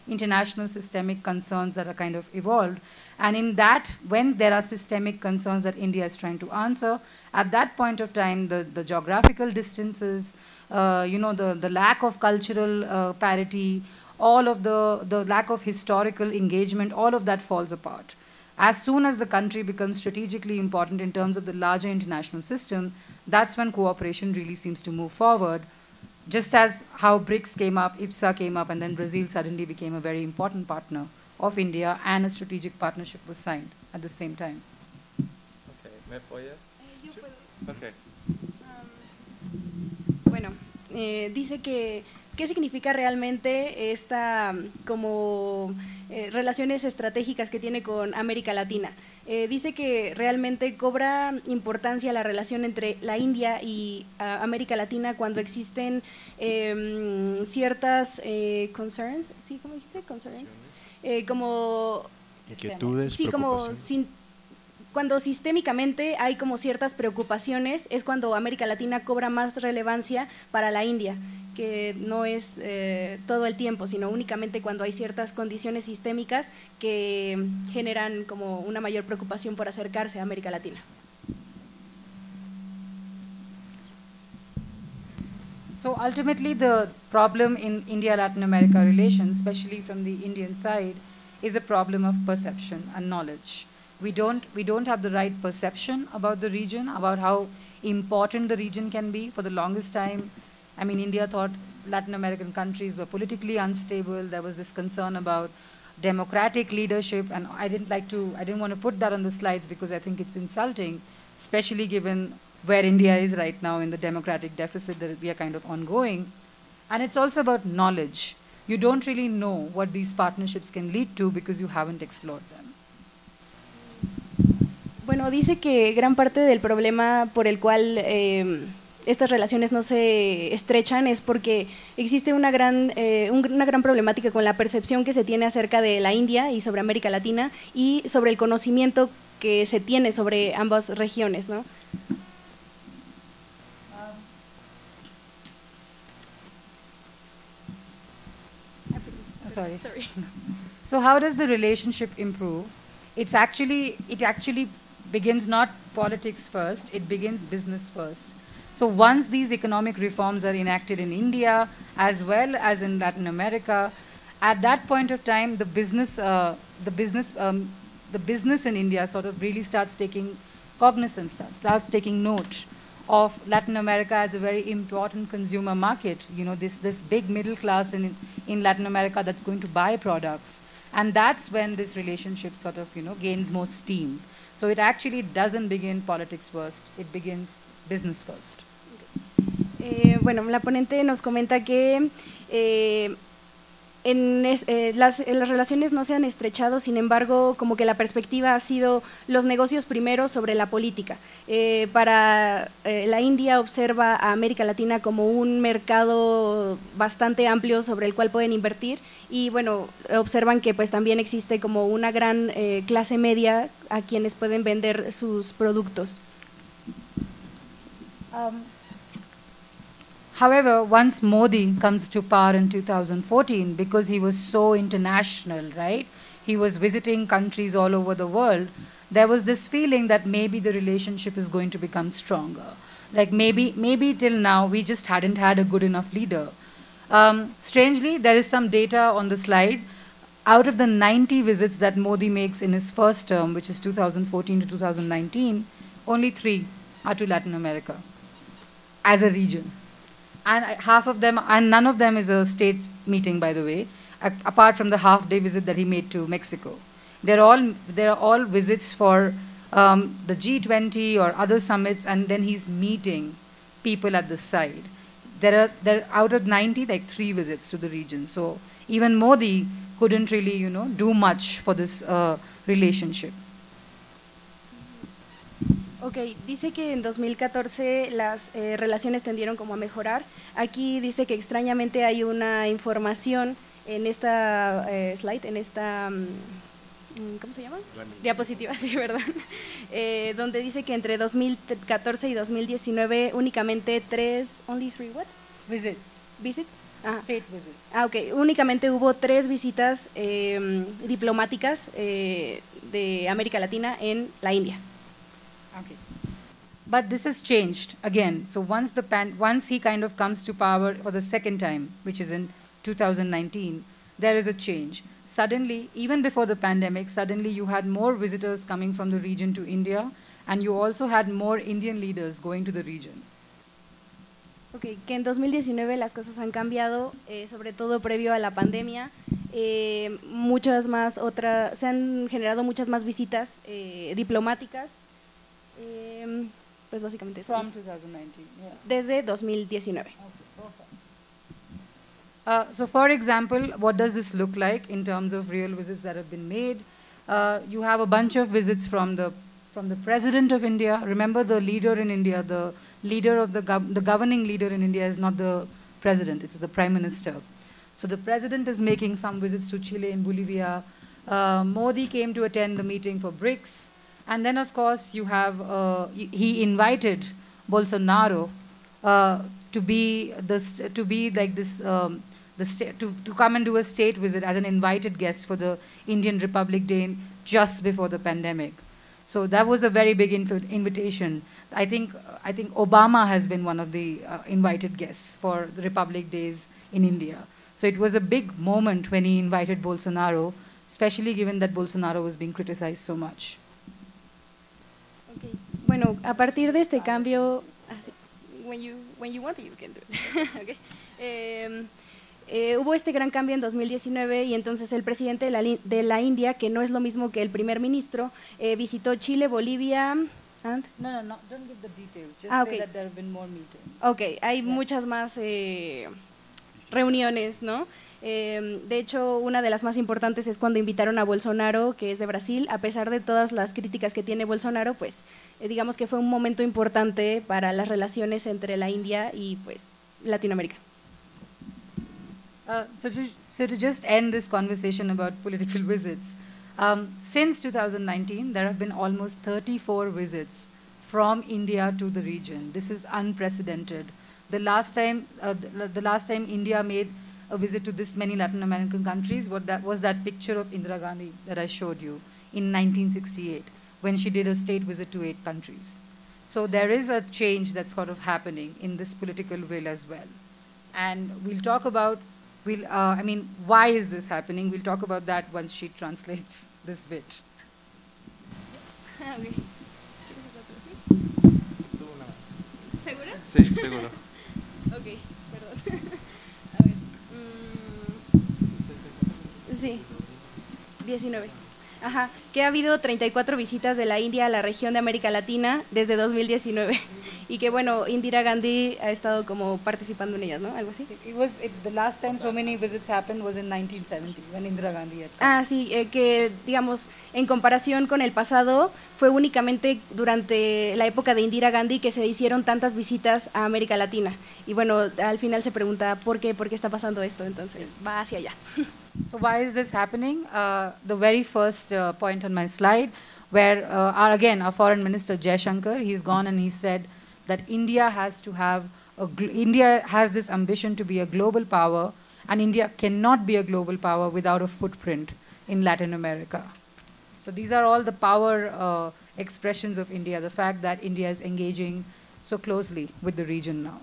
international systemic concerns that are kind of evolved. And in that, when there are systemic concerns that India is trying to answer, at that point of time, the geographical distances, the lack of cultural parity, all of the lack of historical engagement, all of that falls apart. As soon as the country becomes strategically important in terms of the larger international system, that's when cooperation really seems to move forward. Just as how BRICS came up, IPSA came up, and then Brazil suddenly became a very important partner of India, and a strategic partnership was signed at the same time.
Okay, ¿me apoyas?
Yo puedo.
Okay.
Bueno, dice que qué significa realmente esta como relaciones estratégicas que tiene con América Latina. Dice que realmente cobra importancia la relación entre la India y América Latina cuando existen ciertas concerns, ¿sí? ¿Cómo dijiste? Concerns. Como
Inquietudes,
sí, como
preocupaciones.
cuando sistémicamente hay como ciertas preocupaciones, es cuando América Latina cobra más relevancia para la India, que no es todo el tiempo, sino únicamente cuando hay ciertas condiciones sistémicas que generan como una mayor preocupación por acercarse a América Latina.
So ultimately, the problem in India-Latin America relations, especially from the Indian side, is a problem of perception and knowledge. We don't have the right perception about the region, about how important the region can be. For the longest time, I mean, India thought Latin American countries were politically unstable. There was this concern about democratic leadership, and I didn't want to put that on the slides because I think it's insulting, especially given where India is right now in the democratic deficit that we are kind of ongoing. And it's also about knowledge. You don't really know what these partnerships can lead to because you haven't explored them.
Bueno, dice que gran parte del problema por el cual estas relaciones no se estrechan es porque existe una gran problemática con la percepción que se tiene acerca de la India y sobre América Latina y sobre el conocimiento que se tiene sobre ambas regiones, ¿no?
Sorry. So how does the relationship improve? It actually begins not politics first, it begins business first. So once these economic reforms are enacted in India as well as in Latin America, at that point of time, the business in India sort of really starts taking cognizance, starts taking note of Latin America as a very important consumer market. You know, this big middle class in Latin America that's going to buy products. And that's when this relationship sort of, gains more steam. So it actually doesn't begin politics first, it begins business first.
Bueno, la ponente nos comenta que las relaciones no se han estrechado, sin embargo, como que la perspectiva ha sido los negocios primero sobre la política. Para la India observa a América Latina como un mercado bastante amplio sobre el cual pueden invertir y bueno, observan que pues también existe como una gran clase media a quienes pueden vender sus productos.
However, once Modi comes to power in 2014, because he was so international, right? He was visiting countries all over the world. There was this feeling that maybe the relationship is going to become stronger. Like maybe till now we just hadn't had a good enough leader. Strangely, there is some data on the slide. Out of the 90 visits that Modi makes in his first term, which is 2014 to 2019, only 3 are to Latin America as a region. And half of them, and none of them is a state meeting, by the way, apart from the half-day visit that he made to Mexico. They're all visits for the G20 or other summits, and then he's meeting people at the side. There are out of 90, like 3 visits to the region. So even Modi couldn't really, do much for this relationship.
Ok, dice que en 2014 las relaciones tendieron como a mejorar. Aquí dice que extrañamente hay una información en esta slide, en esta, ¿cómo se llama? Diapositiva, sí, ¿verdad? Donde dice que entre 2014 y 2019 únicamente only three what? Visits. Ajá.
State visits.
Ah, ok. Únicamente hubo 3 visitas diplomáticas de América Latina en la India.
Okay. But this has changed again. So once he kind of comes to power for the second time, which is in 2019, there is a change. Suddenly, even before the pandemic, suddenly you had more visitors coming from the region to India, and you also had more Indian leaders going to the region.
Ok, que en 2019 las cosas han cambiado, sobre todo previo a la pandemia. Se han generado muchas más visitas diplomáticas, pues básicamente eso.
From 2019, yeah.
Desde 2019.
So for example, what does this look like in terms of real visits that have been made? You have a bunch of visits from the President of India. Remember, the leader in India, the leader of the governing leader in India is not the President, it's the Prime Minister. So the President is making some visits to Chile and Bolivia. Modi came to attend the meeting for BRICS. And then, of course, you have, he invited Bolsonaro to come and do a state visit as an invited guest for the Indian Republic Day just before the pandemic. So that was a very big invitation. I think Obama has been one of the invited guests for the Republic Days in India. So it was a big moment when he invited Bolsonaro, especially given that Bolsonaro was being criticized so much.
Okay. Bueno, a partir de este cambio, when you want, you can do it. Okay. Hubo este gran cambio en 2019 y entonces el presidente de la India, que no es lo mismo que el primer ministro, visitó Chile, Bolivia. And?
No, don't give the details. Just
okay.
Say that there have been more meetings.
Ok, hay muchas más reuniones, ¿no? De hecho, una de las más importantes es cuando invitaron a Bolsonaro, que es de Brasil. A pesar de todas las críticas que tiene Bolsonaro, pues digamos que fue un momento importante para las relaciones entre la India y pues Latinoamérica.
So to just end this conversation about political visits, since 2019, there have been almost 34 visits from India to the region. This is unprecedented. The last time India made a visit to this many Latin American countries was that picture of Indira Gandhi that I showed you in 1968, when she did a state visit to 8 countries. So there is a change that's sort of happening in this political will as well. And we'll talk about why is this happening? We'll talk about that once she translates this bit.
Okay. ¿Seguro?
Sí, seguro.
Ok, perdón. A ver. Sí, 19. Ajá, que ha habido 34 visitas de la India a la región de América Latina desde 2019 y que bueno, Indira Gandhi ha estado como participando en ellas, ¿no? Algo así.
The last time so many visits happened was in 1970 when Indira Gandhi had come.
Sí, que digamos, en comparación con el pasado, fue únicamente durante la época de Indira Gandhi que se hicieron tantas visitas a América Latina. Y bueno, al final se pregunta por qué está pasando esto, entonces va hacia allá.
So why is this happening? The very first point on my slide, where our foreign minister Jaishankar, he's gone and he said that India has this ambition to be a global power, and India cannot be a global power without a footprint in Latin America. So these are all the power expressions of India, the fact that India is engaging so closely with the region now.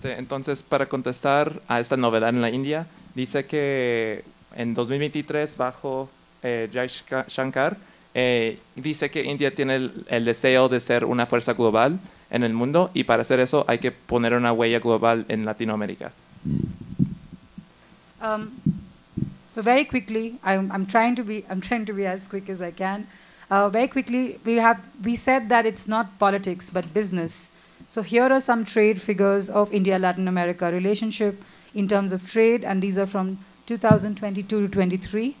Entonces, para contestar a esta novedad en la India, dice que en 2023, bajo Jaishankar, dice que India tiene el deseo de ser una fuerza global en el mundo y para hacer eso hay que poner una huella global en Latinoamérica.
So very quickly, I'm trying to be as quick as I can. Very quickly, we said that it's not politics but business. So here are some trade figures of India-Latin America relationship in terms of trade, and these are from 2022 to 23,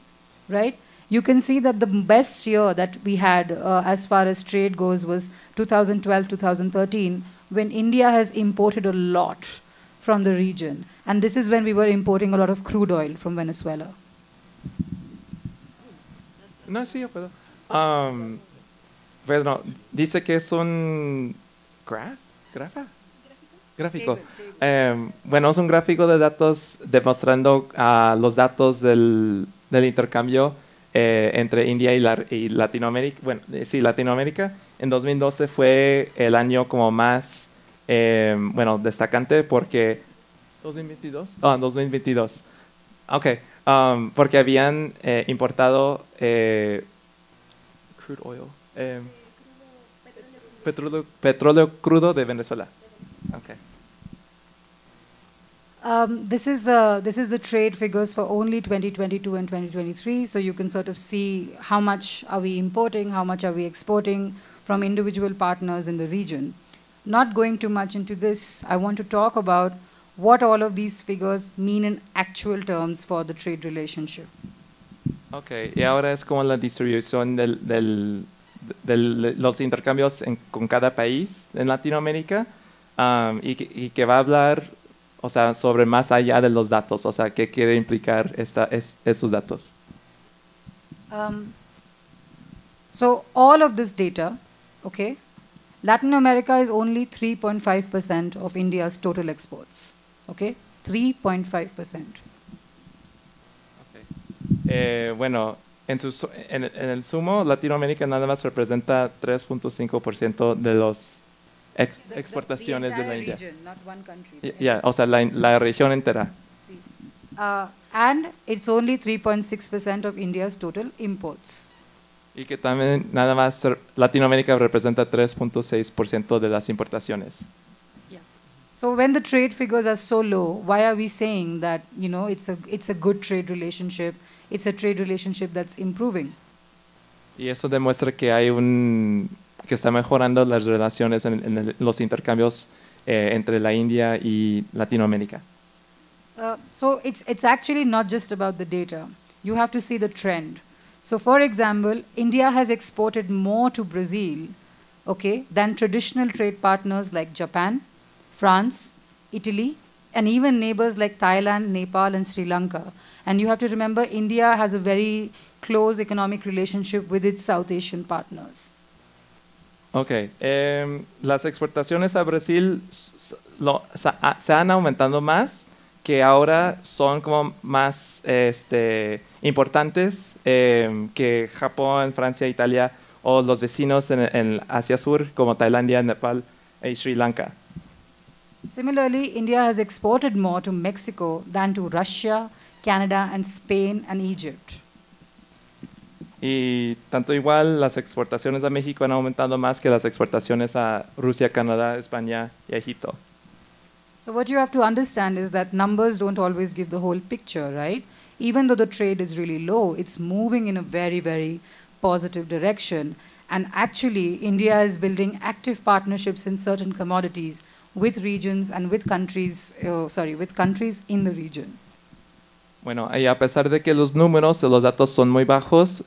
right? You can see that the best year that we had as far as trade goes was 2012-2013, when India has imported a lot from the region. And this is when we were importing a lot of crude oil from Venezuela.
No, sí, yo puedo. Bueno, dice que es un gráfico. Bueno, es un gráfico de datos demostrando los datos del intercambio entre India y Latinoamérica. Bueno, sí, Latinoamérica. En 2012 fue el año como más, destacante porque... ¿2022? 2022. Ok, porque habían importado crude oil. petróleo crudo de Venezuela. Okay.
This is the trade figures for only 2022 and 2023. So you can sort of see how much are we importing, how much are we exporting from individual partners in the region. Not going too much into this, I want to talk about what all of these figures mean in actual terms for the trade relationship.
Okay, y ahora es como la distribución de los intercambios con cada país en Latinoamérica, y que va a hablar, o sea, sobre más allá de los datos, o sea, qué quiere implicar estos datos.
So all of this data, okay, Latin America is only 3.5% of India's total exports, okay, 3.5%.
Bueno, en el sumo, Latinoamérica nada más representa 3.5% de los exportaciones de la India.
Region, not one country.
O sea, la región entera.
And it's only 3.6% of India's total imports.
Y que también nada más Latinoamérica representa 3.6% de las importaciones.
So when the trade figures are so low, why are we saying that, you know, it's a good trade relationship, it's a trade relationship that's improving?
Y eso demuestra que que está mejorando las relaciones en los intercambios entre la India y Latinoamérica.
So it's actually not just about the data. You have to see the trend. So for example, India has exported more to Brazil, okay, than traditional trade partners like Japan, France, Italy, and even neighbors like Thailand, Nepal, and Sri Lanka. And you have to remember, India has a very close economic relationship with its South Asian partners.
Okay, las exportaciones a Brasil se han aumentado más, que ahora son como más importantes que Japón, Francia, Italia o los vecinos en Asia Sur como Tailandia, Nepal y Sri Lanka.
Similarly, India has exported more to Mexico than to Russia, Canada, and Spain and Egypt.
Y tanto igual las exportaciones a México han aumentado más que las exportaciones a Rusia, Canadá, España y Egipto.
So what you have to understand is that numbers don't always give the whole picture, right? Even though the trade is really low, it's moving in a very, very positive direction. And actually, India is building active partnerships in certain commodities with regions and with countries, with countries in the region.
Bueno, y a pesar de que los números, los datos son muy bajos,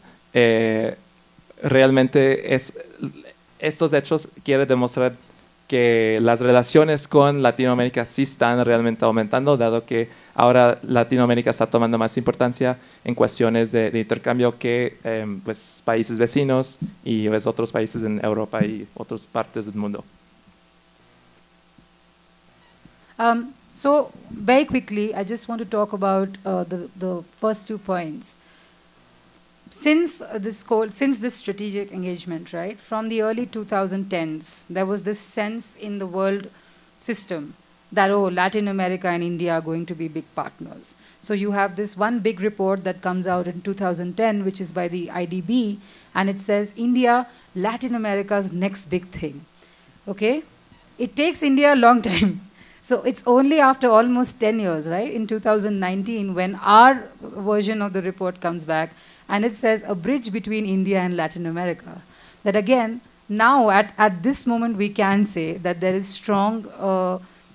realmente estos hechos quieren demostrar que las relaciones con Latinoamérica sí están realmente aumentando, dado que ahora Latinoamérica está tomando más importancia en cuestiones de intercambio que pues, países vecinos y pues, otros países en Europa y otras partes del mundo.
So very quickly, I just want to talk about the first 2 points. Since this strategic engagement, right, from the early 2010s, there was this sense in the world system that, oh, Latin America and India are going to be big partners. So you have this one big report that comes out in 2010, which is by the IDB, and it says, India, Latin America's next big thing. Okay? It takes India a long time. So it's only after almost 10 years, right, in 2019, when our version of the report comes back, and it says a bridge between India and Latin America. That again, now at this moment, we can say that there is strong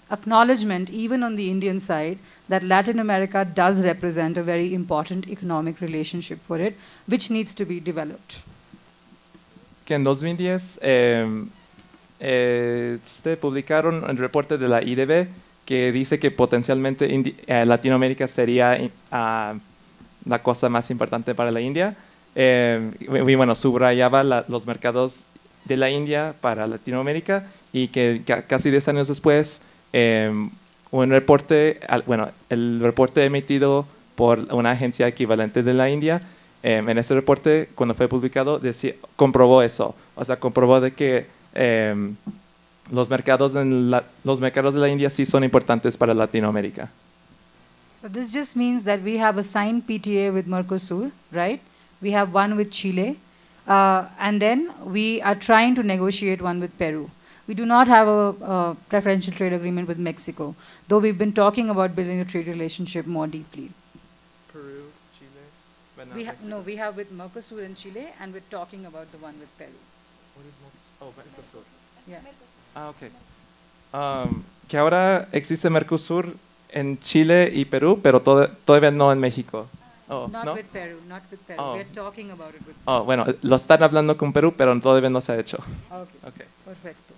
acknowledgement, even on the Indian side, that Latin America does represent a very important economic relationship for it, which needs to be developed.
Que en 2010 publicaron un reporte de la IDB que dice que potencialmente Latinoamérica sería la cosa más importante para la India. Y bueno, subrayaba los mercados de la India para Latinoamérica y que casi 10 años después, un reporte, el reporte emitido por una agencia equivalente de la India, en ese reporte, cuando fue publicado, comprobó eso. O sea, comprobó de que los mercados de la India sí son importantes para Latinoamérica.
So this just means that we have a signed PTA with Mercosur, right? We have one with Chile. And then we are trying to negotiate one with Peru. We do not have a preferential trade agreement with Mexico, though we've been talking about building a trade relationship more deeply.
Peru, Chile, but not
We
Mexico.
we have with Mercosur and Chile, and we're talking about the one with Peru.
What is Mercosur? Oh, Mercosur.
Yeah.
Ah, ok. Que ahora existe Mercosur en Chile y Perú, pero todavía no en México. Oh,
Not
¿no?
with Peru, not with Peru.
Oh.
We're talking about it with
Oh, bueno, lo están hablando con Perú, pero todavía no se ha hecho.
Okay.
Okay.
Perfecto.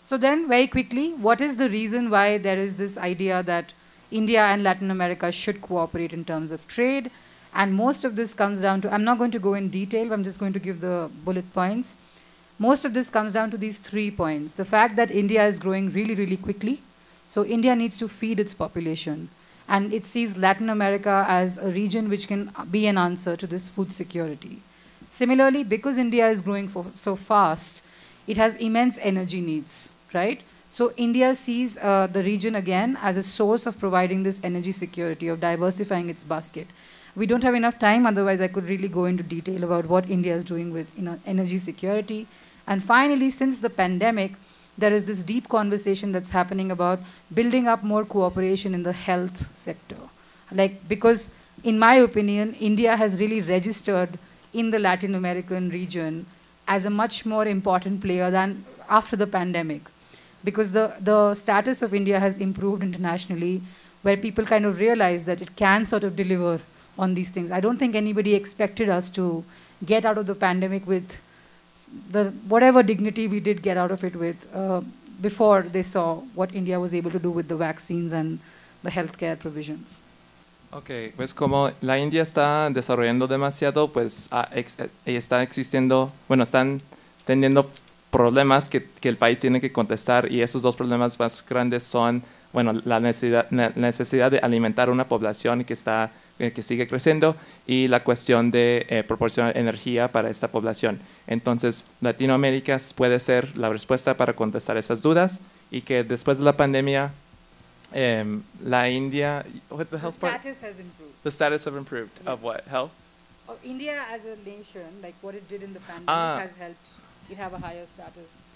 So then, very quickly, what is the reason why there is this idea that India and Latin America should cooperate in terms of trade? And most of this comes down to, I'm not going to go in detail, I'm just going to give the bullet points. Most of this comes down to these 3 points. The fact that India is growing really, really quickly. So India needs to feed its population. And it sees Latin America as a region which can be an answer to this food security. Similarly, because India is growing so fast, it has immense energy needs, right? So India sees the region again as a source of providing this energy security, of diversifying its basket. We don't have enough time, otherwise I could really go into detail about what India is doing with energy security. And finally, since the pandemic, there is this deep conversation that's happening about building up more cooperation in the health sector. Because in my opinion, India has really registered in the Latin American region as a much more important player than after the pandemic. Because the status of India has improved internationally, where people kind of realize that it can sort of deliver on these things. I don't think anybody expected us to get out of the pandemic with whatever dignity we did get out of it with before they saw what India was able to do with the vaccines and the healthcare provisions.
Ok, pues como la India está desarrollando demasiado, pues está existiendo, bueno, están teniendo problemas que el país tiene que contestar, y esos 2 problemas más grandes son, bueno, la necesidad de alimentar una población que sigue creciendo, y la cuestión de proporcionar energía para esta población. Entonces, Latinoamérica puede ser la respuesta para contestar esas dudas, y que después de la pandemia, la India, what the health part?
Status has improved.
The status have improved
Yeah.
of what? Health?
India as a nation, like what it did in the pandemic, has helped it have a higher status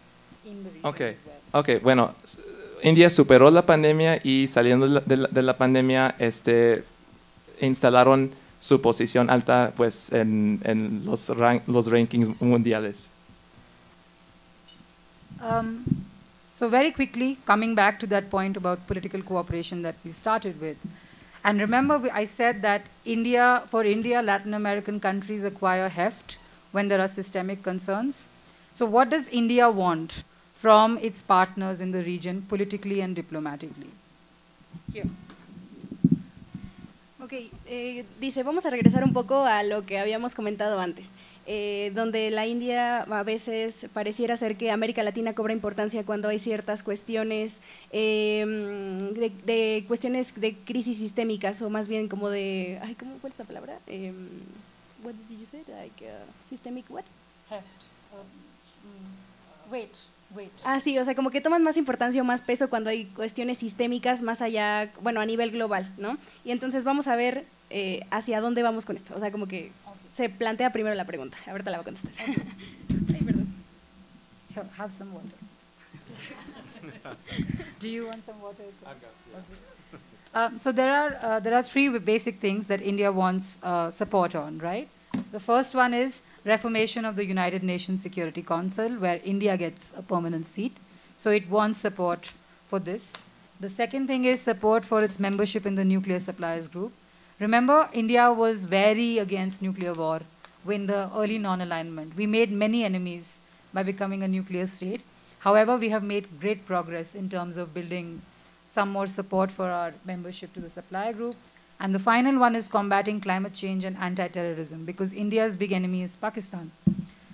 in the region
Okay.
as well.
Okay, bueno, India superó la pandemia, y saliendo de la pandemia, instalaron su posición alta, pues, en los rankings mundiales.
So very quickly, coming back to that point about political cooperation that we started with. And remember, I said that for India, Latin American countries acquire heft when there are systemic concerns. So what does India want from its partners in the region, politically and diplomatically? Here.
Ok, dice, vamos a regresar un poco a lo que habíamos comentado antes, donde la India a veces pareciera ser que América Latina cobra importancia cuando hay ciertas cuestiones de cuestiones de crisis sistémicas, o más bien como de, ay, ¿cómo fue esta palabra? What did you say? Like systemic what?
Heft. Wait.
Ah, sí, o sea, como que toman más importancia o más peso cuando hay cuestiones sistémicas más allá, bueno, a nivel global, ¿no? Y entonces vamos a ver hacia dónde vamos con esto. O sea, como que se plantea primero la pregunta. Ahorita la voy a contestar. Ay, perdón.
Here, have some water. Do you want some water?
I've got, yeah.
So there are 3 basic things that India wants support on, right? The first one is reformation of the United Nations Security Council, where India gets a permanent seat. So it wants support for this. The second thing is support for its membership in the Nuclear Suppliers Group. Remember, India was very against nuclear war in the early non-alignment. We made many enemies by becoming a nuclear state. However, we have made great progress in terms of building some more support for our membership to the supplier group. And the final one is combating climate change and anti-terrorism, because India's big enemy is Pakistan,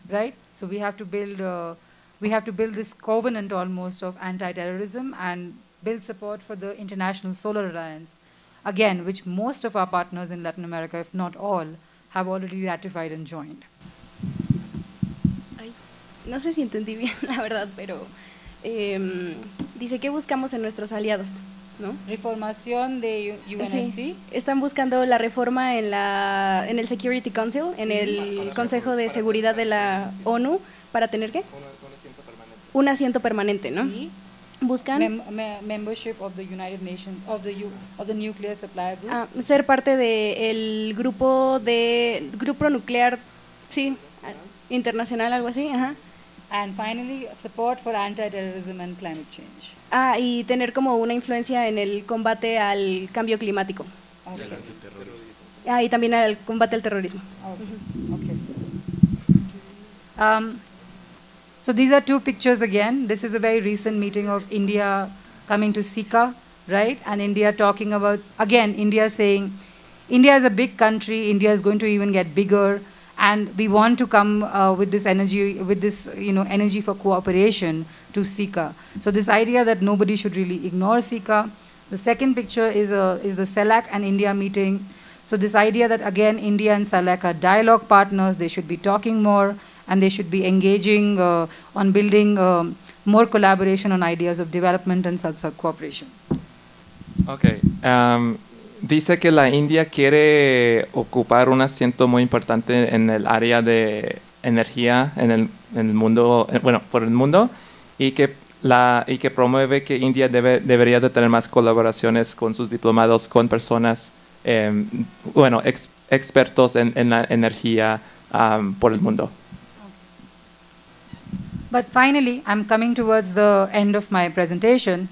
right? So we have to build this covenant almost of anti-terrorism and build support for the International Solar Alliance, again, which most of our partners in Latin America, if not all, have already ratified and joined.
Ay, no sé si entendí bien, la verdad, pero dice, ¿qué buscamos en nuestros aliados? ¿no?
Reformación de UNSC.
Sí, están buscando la reforma en el Security Council, en el Consejo de Seguridad de la ONU, para tener ¿qué? Un asiento permanente, ¿no?
Sí.
Buscan
Membership of the United Nations, of the Nuclear Supplier Group.
ser parte del grupo nuclear, sí, internacional, algo así, ajá.
And finally, support for anti-terrorism and climate change.
Y tener como una influencia en el combate al cambio climático.
Okay.
Y también al combate al terrorismo.
Okay. So these are two pictures again. This is a very recent meeting of India coming to SICA, right? And India talking about, again, India saying, India is a big country, India is going to even get bigger, and we want to come with this energy, energy for cooperation to SICA. So this idea that nobody should really ignore SICA. The second picture is the CELAC and India meeting. So this idea that, again, India and CELAC are dialogue partners, they should be talking more, and they should be engaging on building more collaboration on ideas of development and South-South cooperation.
Okay. Dice que la India quiere ocupar un asiento muy importante en el área de energía en el mundo, por el mundo, y que promueve que India debería de tener más colaboraciones con sus diplomados, con personas, expertos en la energía por el mundo.
But finally, I'm coming towards the end of my presentation.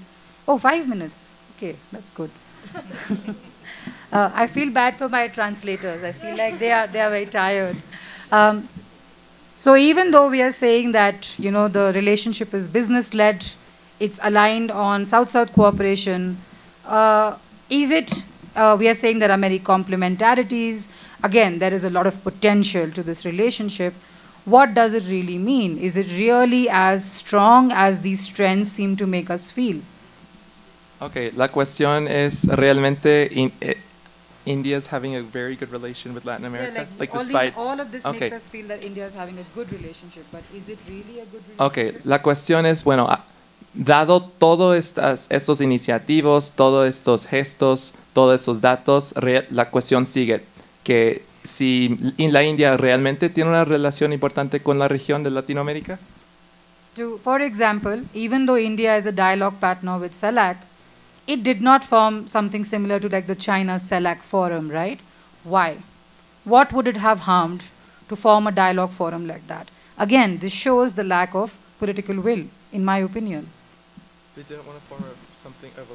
Oh, 5 minutes. Okay, that's good. I feel bad for my translators. I feel like they are very tired. So even though we are saying that the relationship is business-led, it's aligned on South-South cooperation, is it? We are saying there are many complementarities. Again, there is a lot of potential to this relationship. What does it really mean? Is it really as strong as these trends seem to make us feel?
Okay, la cuestión es realmente India is having a very good relation with Latin America,
all of this makes us feel that India is having a good relationship, but is it really a good relationship?
Okay, la cuestión es, dado todos estos iniciativos, todos estos gestos, todos estos datos, la cuestión sigue que si la India realmente tiene una relación importante con la región de Latinoamérica.
For example, even though India is a dialogue partner with CELAC, it did not form something similar to like the China CELAC forum, right? Why? What would it have harmed to form a dialogue forum like that? Again, this shows the lack of political will, in my opinion.
They didn't want to form a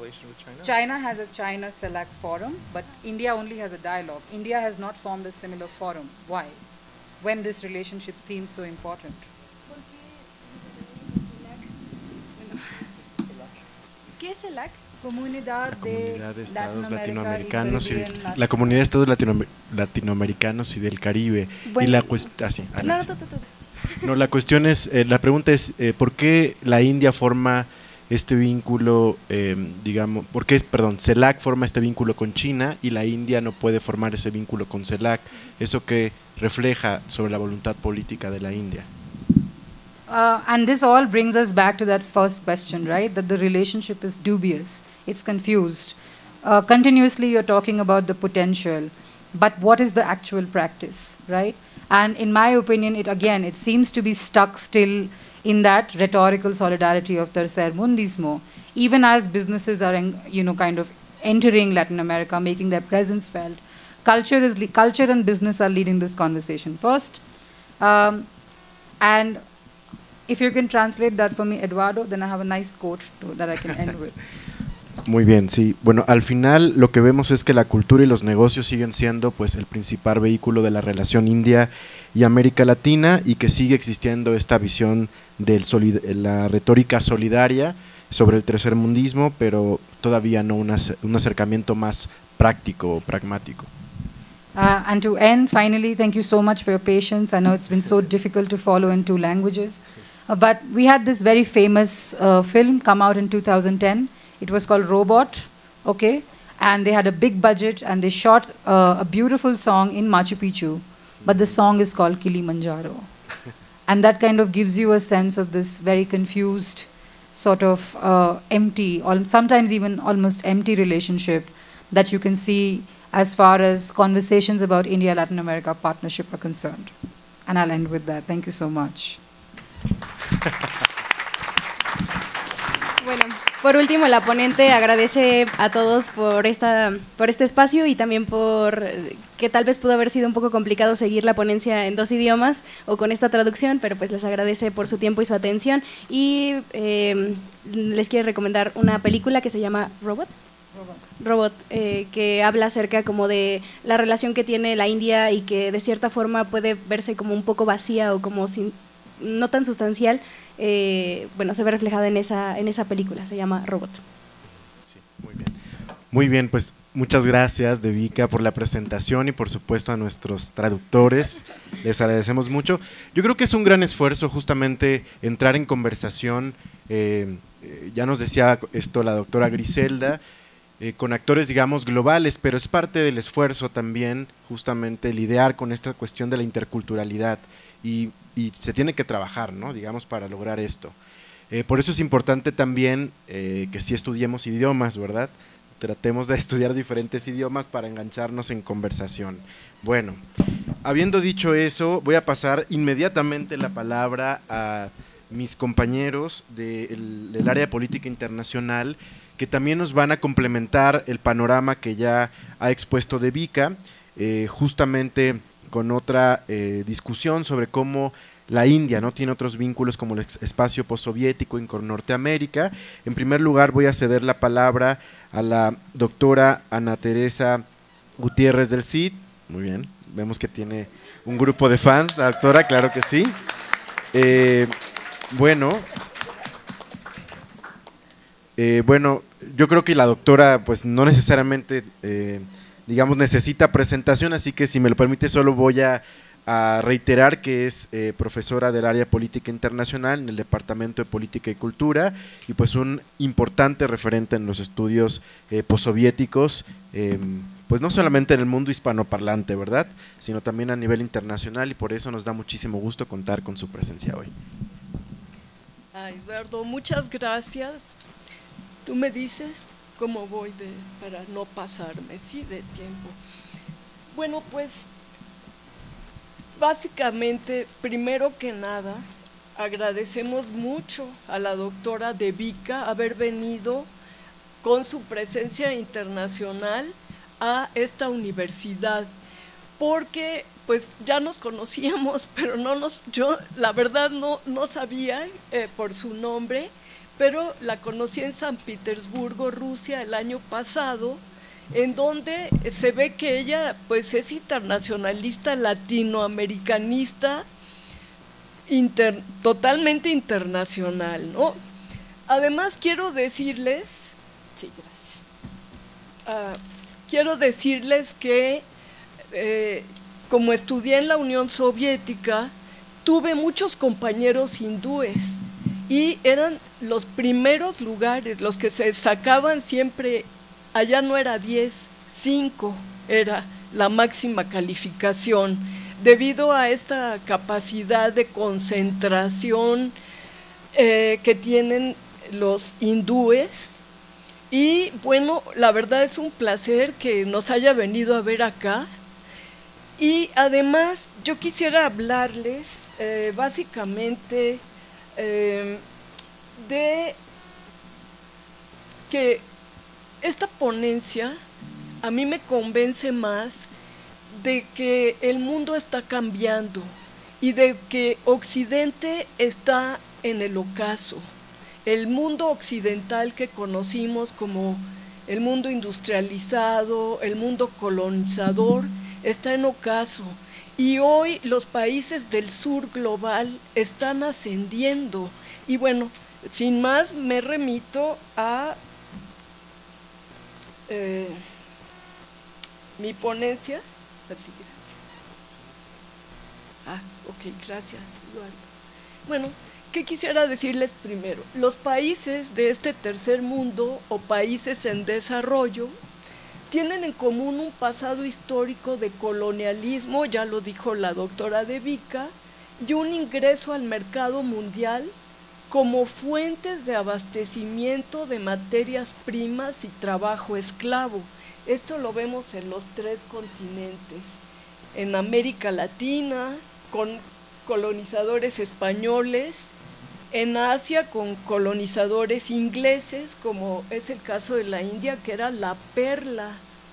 relation with China?
China has a China CELAC forum, but India only has a dialogue. India has not formed a similar forum. Why? When this relationship seems so important.
¿Qué es CELAC?
Comunidad de
Estados Latinoamericanos y la Comunidad de Estados Latinoamericanos y del Caribe.
Bueno,
y la la cuestión es, la pregunta es, ¿por qué la India forma este vínculo, CELAC forma este vínculo con China y la India no puede formar ese vínculo con CELAC? ¿Eso qué refleja sobre la voluntad política de la India?
And this all brings us back to that first question, right? That the relationship is dubious, it's confused. Continuously you're talking about the potential, but what is the actual practice, right? And in my opinion, it seems to be stuck still in that rhetorical solidarity of tercermundismo, even as businesses are, kind of entering Latin America, making their presence felt. Culture and business are leading this conversation first. And if you can translate that for me, Eduardo, then I have a nice quote that I can end with.
Muy bien, sí. Bueno, al final lo que vemos es que la cultura y los negocios siguen siendo pues el principal vehículo de la relación India y América Latina, y que sigue existiendo esta visión de la retórica solidaria sobre el tercermundismo, pero todavía no un acercamiento más práctico o pragmático.
And to end, finally, thank you so much for your patience. I know it's been so difficult to follow in 2 languages. But we had this very famous film come out in 2010. It was called Robot, okay? And they had a big budget and they shot a beautiful song in Machu Picchu, but the song is called Kilimanjaro. And that kind of gives you a sense of this very confused sort of empty, or sometimes even almost empty relationship that you can see as far as conversations about India-Latin America partnership are concerned. And I'll end with that. Thank you so much.
Bueno, por último, la ponente agradece a todos por este espacio y también por que tal vez pudo haber sido un poco complicado seguir la ponencia en 2 idiomas o con esta traducción, pero pues les agradece por su tiempo y su atención y les quiero recomendar una película que se llama Robot, que habla acerca como de la relación que tiene la India y que de cierta forma puede verse como un poco vacía o como no tan sustancial. Bueno, se ve reflejada en esa película, se llama Robot.
Sí, muy bien. Muy bien, pues muchas gracias, Devika, por la presentación y por supuesto a nuestros traductores, les agradecemos mucho. Yo creo que es un gran esfuerzo justamente entrar en conversación, ya nos decía esto la doctora Griselda, con actores, digamos, globales, pero es parte del esfuerzo también justamente lidiar con esta cuestión de la interculturalidad y se tiene que trabajar, ¿no?, digamos, para lograr esto. Por eso es importante también que sí estudiemos idiomas, ¿verdad? Tratemos de estudiar diferentes idiomas para engancharnos en conversación. Bueno, habiendo dicho eso, voy a pasar inmediatamente la palabra a mis compañeros del área de política internacional, que también nos van a complementar el panorama que ya ha expuesto Devika, justamente con otra discusión sobre cómo la India no tiene otros vínculos como el espacio postsoviético y con Norteamérica. En primer lugar voy a ceder la palabra a la doctora Ana Teresa Gutiérrez del Cid. Muy bien, vemos que tiene un grupo de fans, la doctora, claro que sí. Bueno, yo creo que la doctora pues no necesariamente digamos necesita presentación, así que si me lo permite solo voy a reiterar que es profesora del área política internacional en el Departamento de Política y Cultura y pues un importante referente en los estudios postsoviéticos, pues no solamente en el mundo hispanoparlante, ¿verdad?, sino también a nivel internacional, y por eso nos da muchísimo gusto contar con su presencia hoy.
Eduardo, muchas gracias. Tú me dices cómo voy para no pasarme, sí, de tiempo. Bueno, pues básicamente, primero que nada, agradecemos mucho a la doctora Devika haber venido con su presencia internacional a esta universidad, porque pues ya nos conocíamos, pero yo la verdad no sabía por su nombre, pero la conocí en San Petersburgo, Rusia, el año pasado, en donde se ve que ella pues es internacionalista, latinoamericanista, totalmente internacional, ¿no? Además quiero decirles, sí, gracias, quiero decirles que como estudié en la Unión Soviética, tuve muchos compañeros hindúes y eran los primeros lugares, los que se sacaban siempre. Allá no era 10, 5 era la máxima calificación, debido a esta capacidad de concentración que tienen los hindúes. Y bueno, la verdad es un placer que nos haya venido a ver acá. Y además yo quisiera hablarles básicamente de que esta ponencia a mí me convence más de que el mundo está cambiando y de que Occidente está en el ocaso. El mundo occidental que conocimos como el mundo industrializado, el mundo colonizador, está en ocaso. Y hoy los países del sur global están ascendiendo. Y bueno, sin más me remito a mi ponencia. Ok, gracias, Eduardo. Bueno, ¿qué quisiera decirles primero? Los países de este tercer mundo o países en desarrollo tienen en común un pasado histórico de colonialismo, ya lo dijo la doctora Devika, y un ingreso al mercado mundial como fuentes de abastecimiento de materias primas y trabajo esclavo. Esto lo vemos en los 3 continentes. En América Latina, con colonizadores españoles, en Asia con colonizadores ingleses, como es el caso de la India, que era la perla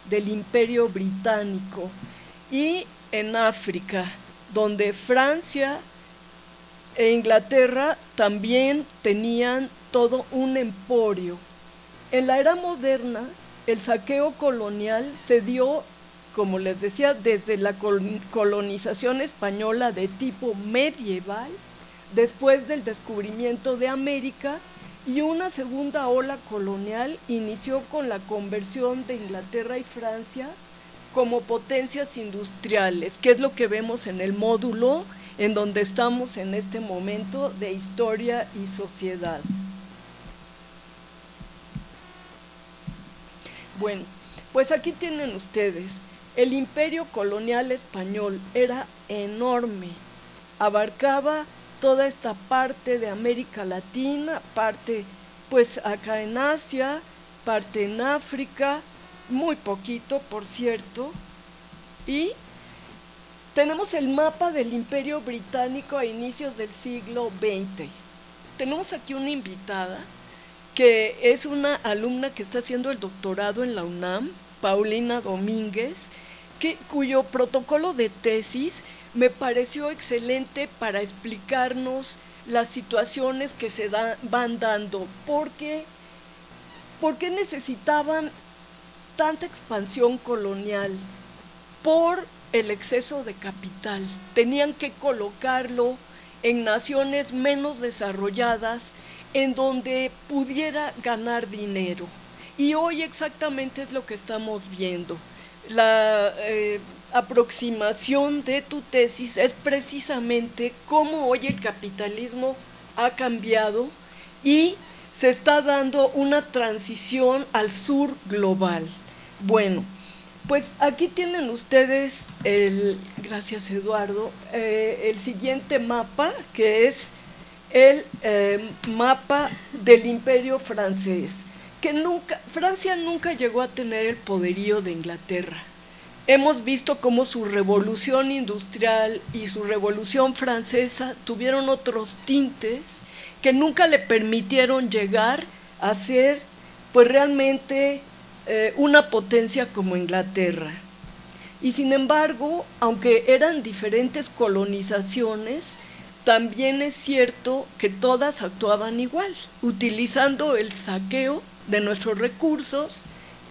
del Imperio Británico, y en África, donde Francia e Inglaterra también tenían todo un emporio. En la era moderna, el saqueo colonial se dio, como les decía, desde la colonización española de tipo medieval, después del descubrimiento de América, y una segunda ola colonial inició con la conversión de Inglaterra y Francia como potencias industriales, que es lo que vemos en el módulo en donde estamos en este momento de historia y sociedad. Bueno, pues aquí tienen ustedes, el imperio colonial español era enorme, abarcaba toda esta parte de América Latina, parte pues acá en Asia, parte en África, muy poquito por cierto, y tenemos el mapa del Imperio Británico a inicios del siglo XX. Tenemos aquí una invitada que es una alumna que está haciendo el doctorado en la UNAM, Paulina Domínguez, cuyo protocolo de tesis me pareció excelente para explicarnos las situaciones que se van dando, ¿por qué necesitaban tanta expansión colonial? Por el exceso de capital, tenían que colocarlo en naciones menos desarrolladas, en donde pudiera ganar dinero. Y hoy exactamente es lo que estamos viendo. La aproximación de tu tesis es precisamente cómo hoy el capitalismo ha cambiado y se está dando una transición al sur global. Bueno, pues aquí tienen ustedes, gracias Eduardo, el siguiente mapa, que es el mapa del Imperio francés, que Francia nunca llegó a tener el poderío de Inglaterra. Hemos visto cómo su revolución industrial y su revolución francesa tuvieron otros tintes que nunca le permitieron llegar a ser pues realmente una potencia como Inglaterra. Y sin embargo, aunque eran diferentes colonizaciones, también es cierto que todas actuaban igual, utilizando el saqueo de nuestros recursos,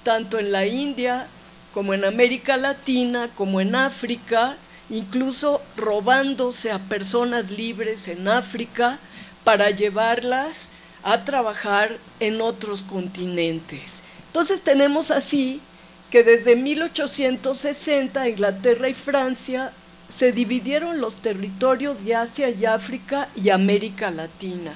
tanto en la India como en América Latina, como en África, incluso robándose a personas libres en África para llevarlas a trabajar en otros continentes. Entonces tenemos así que desde 1860 Inglaterra y Francia se dividieron los territorios de Asia y África y América Latina.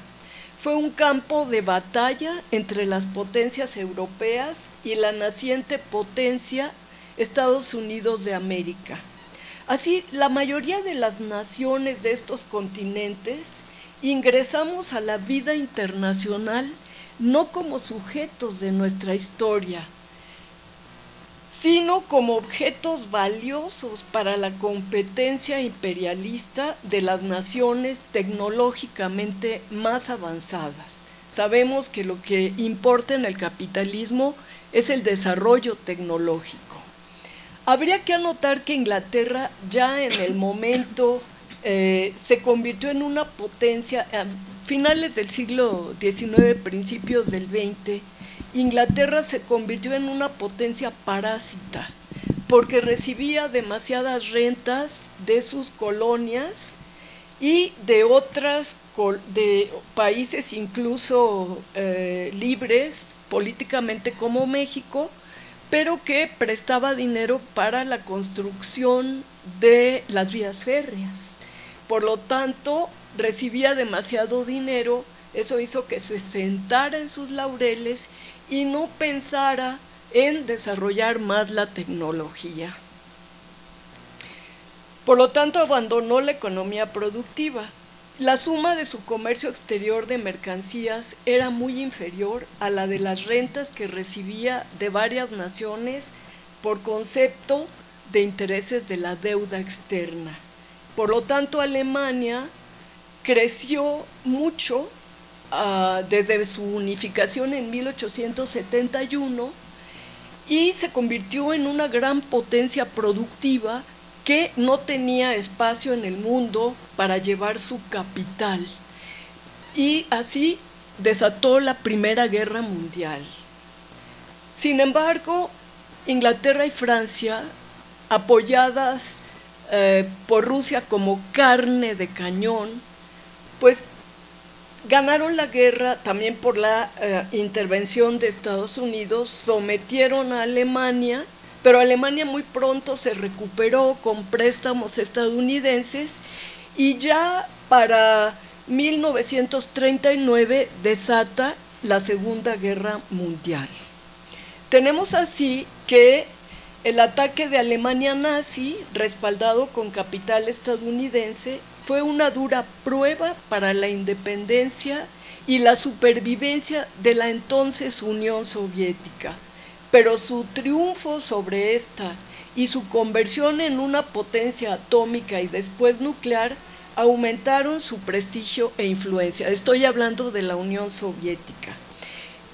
Fue un campo de batalla entre las potencias europeas y la naciente potencia Estados Unidos de América. Así, la mayoría de las naciones de estos continentes ingresamos a la vida internacional no como sujetos de nuestra historia, sino como objetos valiosos para la competencia imperialista de las naciones tecnológicamente más avanzadas. Sabemos que lo que importa en el capitalismo es el desarrollo tecnológico. Habría que anotar que Inglaterra ya en el momento se convirtió en una potencia, a finales del siglo XIX, principios del XX, Inglaterra se convirtió en una potencia parásita, porque recibía demasiadas rentas de sus colonias y de otras de países incluso libres políticamente como México, pero que prestaba dinero para la construcción de las vías férreas. Por lo tanto, recibía demasiado dinero, eso hizo que se sentara en sus laureles y no pensara en desarrollar más la tecnología. Por lo tanto, abandonó la economía productiva la suma de su comercio exterior de mercancías era muy inferior a la de las rentas que recibía de varias naciones por concepto de intereses de la deuda externa. Por lo tanto, Alemania creció mucho desde su unificación en 1871 y se convirtió en una gran potencia productiva que no tenía espacio en el mundo para llevar su capital. Y así desató la Primera Guerra Mundial. Sin embargo, Inglaterra y Francia, apoyadas por Rusia como carne de cañón, pues ganaron la guerra también por la intervención de Estados Unidos, sometieron a Alemania, pero Alemania muy pronto se recuperó con préstamos estadounidenses y ya para 1939 desata la Segunda Guerra Mundial. Tenemos así que el ataque de Alemania nazi, respaldado con capital estadounidense, fue una dura prueba para la independencia y la supervivencia de la entonces Unión Soviética. Pero su triunfo sobre esta y su conversión en una potencia atómica y después nuclear aumentaron su prestigio e influencia. Estoy hablando de la Unión Soviética.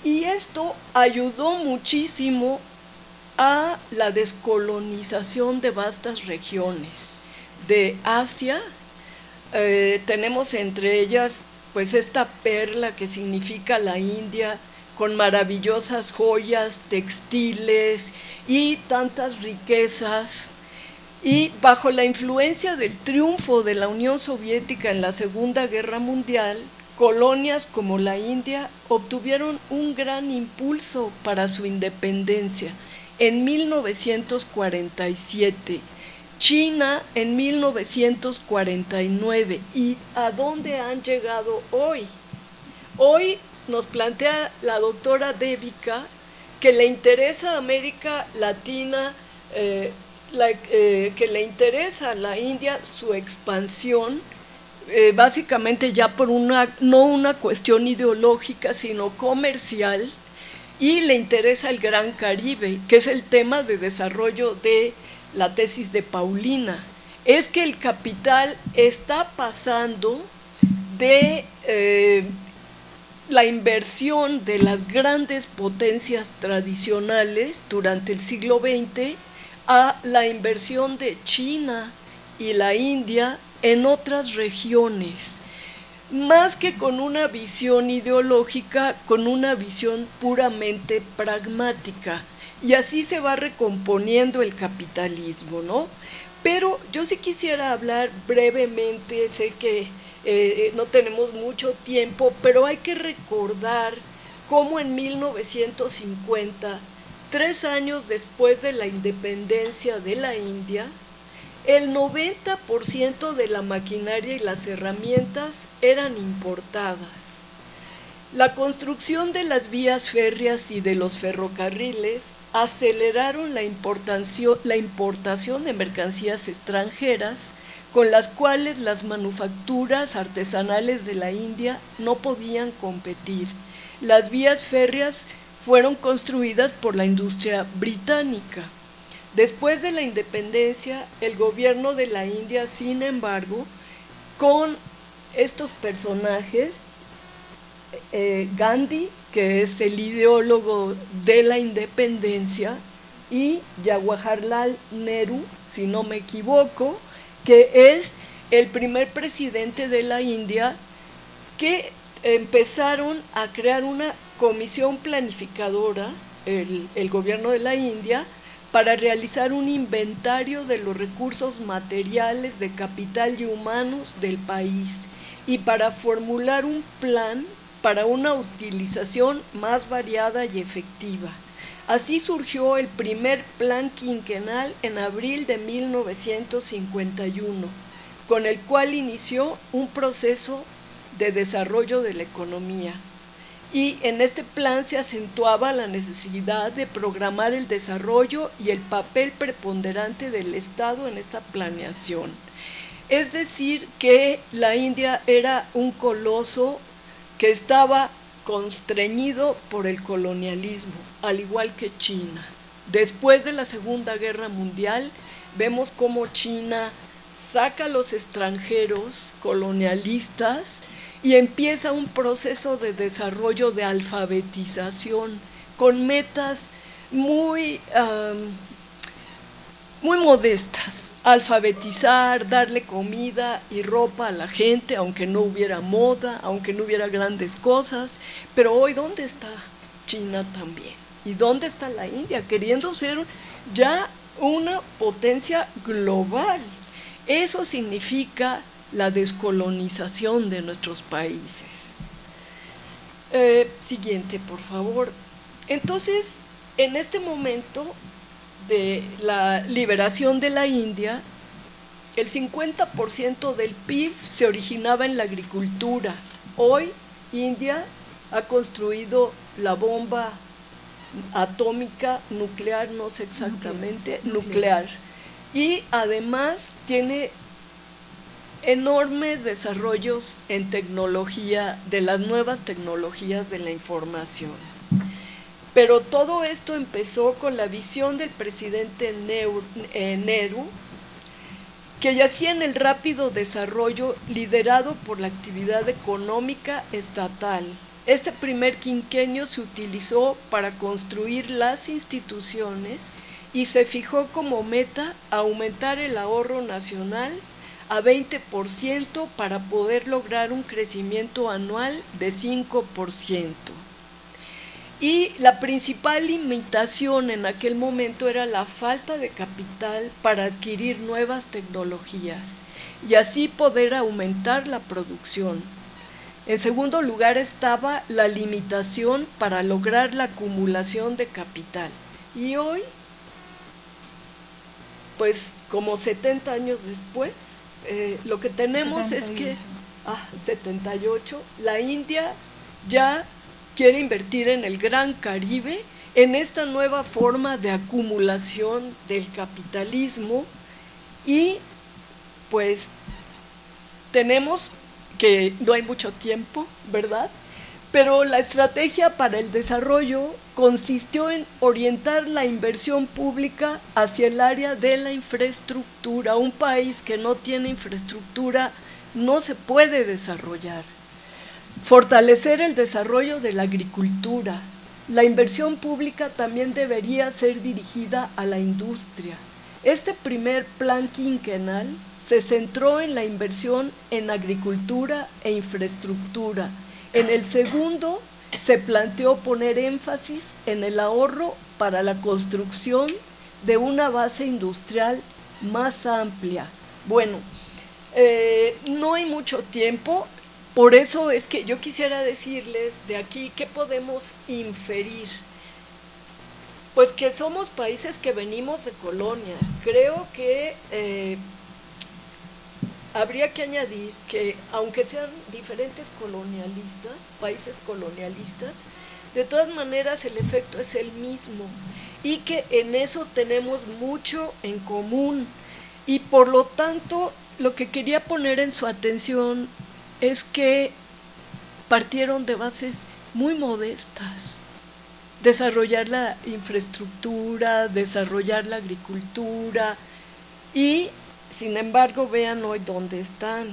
Y esto ayudó muchísimo a la descolonización de vastas regiones de Asia. Tenemos entre ellas pues esta perla que significa la India, con maravillosas joyas, textiles y tantas riquezas. Y bajo la influencia del triunfo de la Unión Soviética en la Segunda Guerra Mundial, colonias como la India obtuvieron un gran impulso para su independencia en 1947, China en 1949. ¿Y a dónde han llegado hoy? Hoy nos plantea la doctora Devika que le interesa a América Latina, que le interesa a la India su expansión, básicamente ya por no una cuestión ideológica, sino comercial, y le interesa el Gran Caribe, que es el tema de desarrollo de la tesis de Paulina. Es que el capital está pasando de la inversión de las grandes potencias tradicionales durante el siglo XX a la inversión de China y la India en otras regiones, más que con una visión ideológica, con una visión puramente pragmática, y así se va recomponiendo el capitalismo, ¿no? Pero yo sí quisiera hablar brevemente, sé que no tenemos mucho tiempo, pero hay que recordar cómo en 1950, 3 años después de la independencia de la India, el 90% de la maquinaria y las herramientas eran importadas. La construcción de las vías férreas y de los ferrocarriles aceleraron la importación de mercancías extranjeras, con las cuales las manufacturas artesanales de la India no podían competir. Las vías férreas fueron construidas por la industria británica. Después de la independencia, el gobierno de la India, sin embargo, con estos personajes, Gandhi, que es el ideólogo de la independencia, y Jawaharlal Nehru, si no me equivoco, que es el primer presidente de la India, que empezaron a crear una comisión planificadora, el gobierno de la India, para realizar un inventario de los recursos materiales, de capital y humanos del país, y para formular un plan para una utilización más variada y efectiva. Así surgió el primer plan quinquenal en abril de 1951, con el cual inició un proceso de desarrollo de la economía. Y en este plan se acentuaba la necesidad de programar el desarrollo y el papel preponderante del Estado en esta planeación. Es decir, que la India era un coloso que estaba constreñido por el colonialismo, al igual que China. Después de la Segunda Guerra Mundial, vemos cómo China saca a los extranjeros colonialistas y empieza un proceso de desarrollo de alfabetización con metas muy modestas: alfabetizar, darle comida y ropa a la gente, aunque no hubiera moda, aunque no hubiera grandes cosas. Pero hoy, ¿dónde está China también? ¿Y dónde está la India? Queriendo ser ya una potencia global. Eso significa la descolonización de nuestros países. Siguiente, por favor. Entonces, en este momento de la liberación de la India, el 50% del PIB se originaba en la agricultura. Hoy, India ha construido la bomba atómica, nuclear, no sé exactamente, nuclear. Y además tiene enormes desarrollos en tecnología, de las nuevas tecnologías de la información. Pero todo esto empezó con la visión del presidente Nehru, que yacía en el rápido desarrollo liderado por la actividad económica estatal. Este primer quinquenio se utilizó para construir las instituciones y se fijó como meta aumentar el ahorro nacional a 20% para poder lograr un crecimiento anual de 5%. Y la principal limitación en aquel momento era la falta de capital para adquirir nuevas tecnologías y así poder aumentar la producción. En segundo lugar estaba la limitación para lograr la acumulación de capital. Y hoy, pues como 70 años después, lo que tenemos 78. Es que, 78, la India ya quiere invertir en el Gran Caribe, en esta nueva forma de acumulación del capitalismo, y pues tenemos que no hay mucho tiempo, ¿verdad? Pero la estrategia para el desarrollo consistió en orientar la inversión pública hacia el área de la infraestructura. Un país que no tiene infraestructura no se puede desarrollar. Fortalecer el desarrollo de la agricultura. La inversión pública también debería ser dirigida a la industria. Este primer plan quinquenal se centró en la inversión en agricultura e infraestructura. En el segundo se planteó poner énfasis en el ahorro para la construcción de una base industrial más amplia. Bueno, no hay mucho tiempo. Por eso es que yo quisiera decirles de aquí qué podemos inferir. Pues que somos países que venimos de colonias. Creo que habría que añadir que aunque sean diferentes colonialistas, países colonialistas, de todas maneras el efecto es el mismo y que en eso tenemos mucho en común. Y por lo tanto, lo que quería poner en su atención es que partieron de bases muy modestas: desarrollar la infraestructura, desarrollar la agricultura, y sin embargo vean hoy dónde están.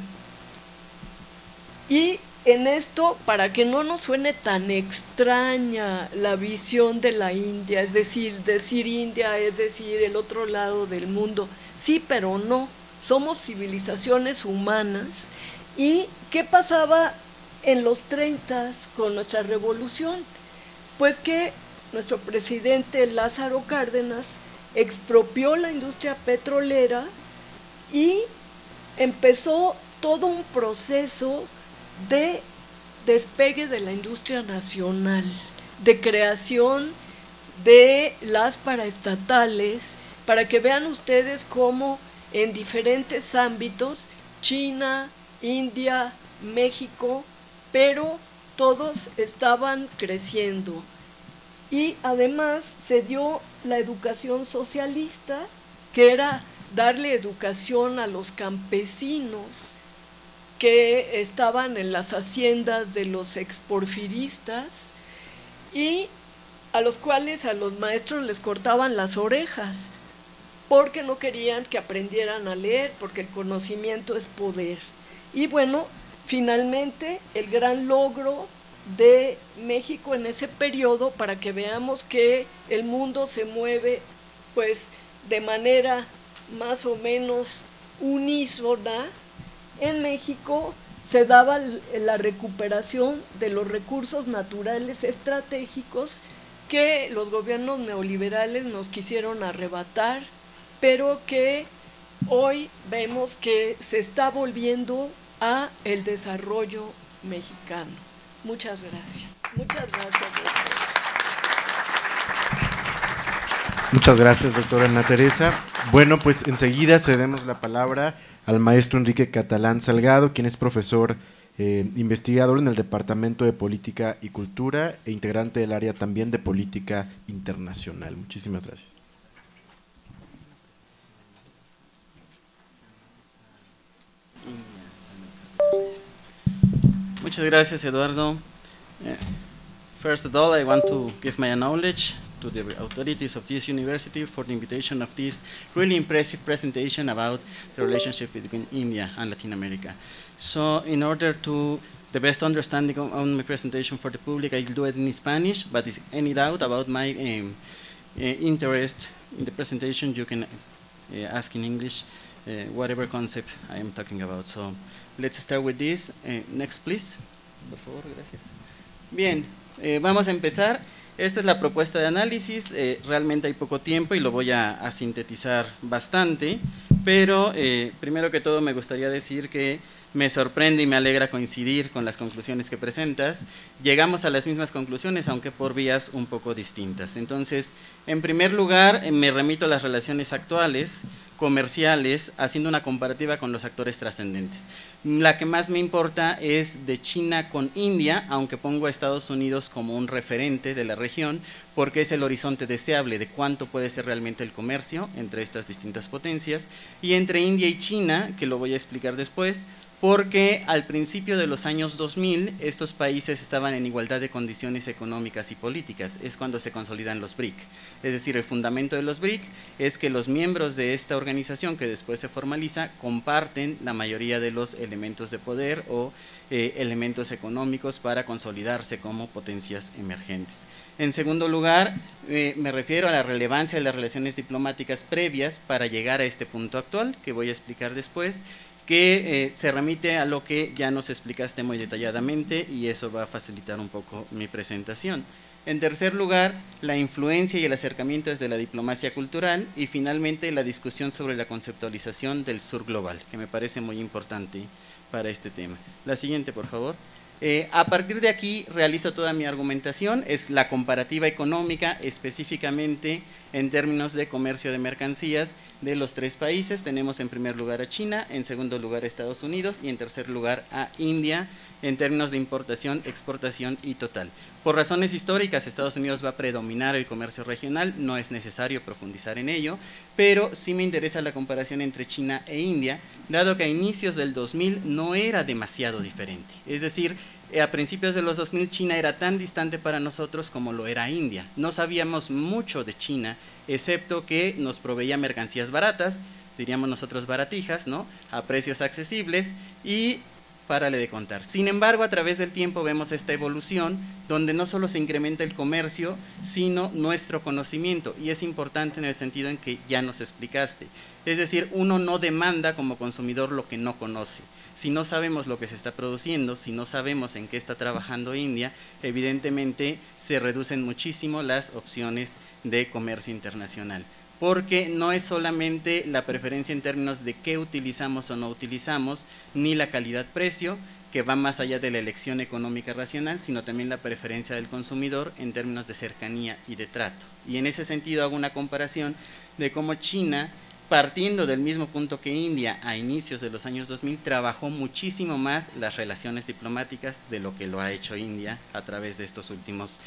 Y en esto, para que no nos suene tan extraña la visión de la India, es decir India es decir el otro lado del mundo, sí, pero no, somos civilizaciones humanas. ¿Y qué pasaba en los 30 con nuestra revolución? Pues que nuestro presidente Lázaro Cárdenas expropió la industria petrolera y empezó todo un proceso de despegue de la industria nacional, de creación de las paraestatales, para que vean ustedes cómo en diferentes ámbitos, China, India, México, pero todos estaban creciendo. Y además se dio la educación socialista, que era darle educación a los campesinos que estaban en las haciendas de los exporfiristas y a los cuales a los maestros les cortaban las orejas porque no querían que aprendieran a leer, porque el conocimiento es poder. Y bueno, finalmente el gran logro de México en ese periodo, para que veamos que el mundo se mueve pues de manera más o menos unísona, en México se daba la recuperación de los recursos naturales estratégicos que los gobiernos neoliberales nos quisieron arrebatar, pero que hoy vemos que se está volviendo a el desarrollo mexicano. Muchas gracias. Muchas gracias, doctora.
Muchas gracias, doctora Ana Teresa. Bueno, pues enseguida cedemos la palabra al maestro Enrique Catalán Salgado, quien es profesor investigador en el Departamento de Política y Cultura e integrante del área también de Política Internacional. Muchísimas gracias.
Muchas gracias, Eduardo. First of all, I want to give my acknowledge to the authorities of this university for the invitation of this really impressive presentation about the relationship between India and Latin America. So in order to the best understanding on my presentation for the public, I'll do it in Spanish, but if any doubt about my interest in the presentation, you can ask in English whatever concept I am talking about. So let's start with this. Next, please. Por favor, gracias. Bien, vamos a empezar. Esta es la propuesta de análisis. Realmente hay poco tiempo y lo voy a sintetizar bastante, pero primero que todo me gustaría decir que me sorprende y me alegra coincidir con las conclusiones que presentas. Llegamos a las mismas conclusiones, aunque por vías un poco distintas. Entonces, en primer lugar, me remito a las relaciones actuales, comerciales, haciendo una comparativa con los actores trascendentes. La que más me importa es de China con India, aunque pongo a Estados Unidos como un referente de la región, porque es el horizonte deseable de cuánto puede ser realmente el comercio entre estas distintas potencias, y entre India y China, que lo voy a explicar después, porque al principio de los años 2000 estos países estaban en igualdad de condiciones económicas y políticas, es cuando se consolidan los BRIC. Es decir, el fundamento de los BRIC es que los miembros de esta organización, que después se formaliza, comparten la mayoría de los elementos de poder o elementos económicos para consolidarse como potencias emergentes. En segundo lugar, me refiero a la relevancia de las relaciones diplomáticas previas para llegar a este punto actual, que voy a explicar después, que se remite a lo que ya nos explicaste muy detalladamente y eso va a facilitar un poco mi presentación. En tercer lugar, la influencia y el acercamiento desde la diplomacia cultural y finalmente la discusión sobre la conceptualización del sur global, que me parece muy importante para este tema. La siguiente, por favor. A partir de aquí realizo toda mi argumentación, es la comparativa económica específicamente en términos de comercio de mercancías de los tres países. Tenemos en primer lugar a China, en segundo lugar a Estados Unidos y en tercer lugar a India en términos de importación, exportación y total. Por razones históricas, Estados Unidos va a predominar el comercio regional, no es necesario profundizar en ello, pero sí me interesa la comparación entre China e India, dado que a inicios del 2000 no era demasiado diferente. Es decir, a principios de los 2000 China era tan distante para nosotros como lo era India. No sabíamos mucho de China, excepto que nos proveía mercancías baratas, diríamos nosotros baratijas, ¿no?, a precios accesibles y párale de contar. Sin embargo, a través del tiempo vemos esta evolución donde no solo se incrementa el comercio, sino nuestro conocimiento, y es importante en el sentido en que ya nos explicaste. Es decir, uno no demanda como consumidor lo que no conoce. Si no sabemos lo que se está produciendo, si no sabemos en qué está trabajando India, evidentemente se reducen muchísimo las opciones de comercio internacional. Porque no es solamente la preferencia en términos de qué utilizamos o no utilizamos, ni la calidad-precio, que va más allá de la elección económica racional, sino también la preferencia del consumidor en términos de cercanía y de trato. Y en ese sentido hago una comparación de cómo China, partiendo del mismo punto que India a inicios de los años 2000, trabajó muchísimo más las relaciones diplomáticas de lo que lo ha hecho India a través de estos últimos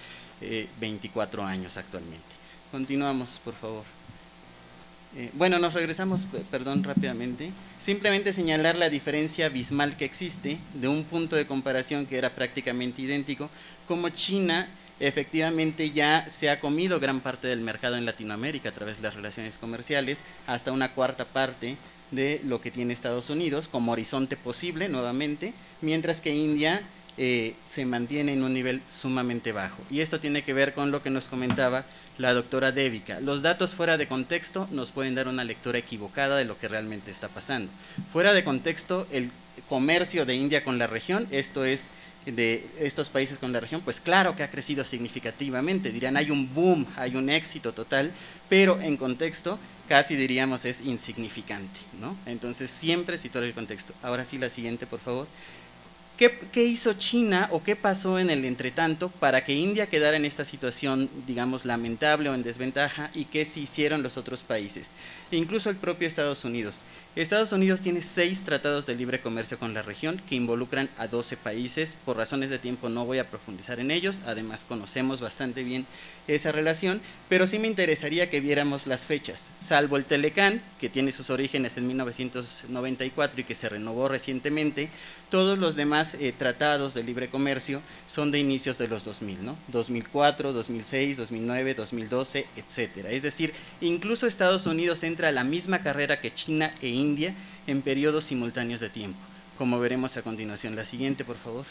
24 años actualmente. Continuamos, por favor. Bueno, nos regresamos, perdón, rápidamente. Simplemente señalar la diferencia abismal que existe de un punto de comparación que era prácticamente idéntico, como China efectivamente ya se ha comido gran parte del mercado en Latinoamérica a través de las relaciones comerciales, hasta una cuarta parte de lo que tiene Estados Unidos como horizonte posible nuevamente, mientras que India se mantiene en un nivel sumamente bajo. Y esto tiene que ver con lo que nos comentaba la doctora Devika. Los datos fuera de contexto nos pueden dar una lectura equivocada de lo que realmente está pasando. Fuera de contexto, el comercio de India con la región, esto es de estos países con la región, pues claro que ha crecido significativamente, dirían hay un boom, hay un éxito total, pero en contexto casi diríamos es insignificante, ¿no? Entonces siempre situar el contexto. Ahora sí, la siguiente, por favor. ¿Qué hizo China o qué pasó en el entretanto para que India quedara en esta situación, digamos, lamentable o en desventaja, y qué se hicieron los otros países? Incluso el propio Estados Unidos. Estados Unidos tiene 6 tratados de libre comercio con la región que involucran a 12 países. Por razones de tiempo no voy a profundizar en ellos, además conocemos bastante bien esa relación, pero sí me interesaría que viéramos las fechas, salvo el Telecán, que tiene sus orígenes en 1994 y que se renovó recientemente. Todos los demás tratados de libre comercio son de inicios de los 2000, ¿no? 2004, 2006, 2009, 2012, etcétera. Es decir, incluso Estados Unidos entra a la misma carrera que China e India en periodos simultáneos de tiempo, como veremos a continuación. La siguiente, por favor.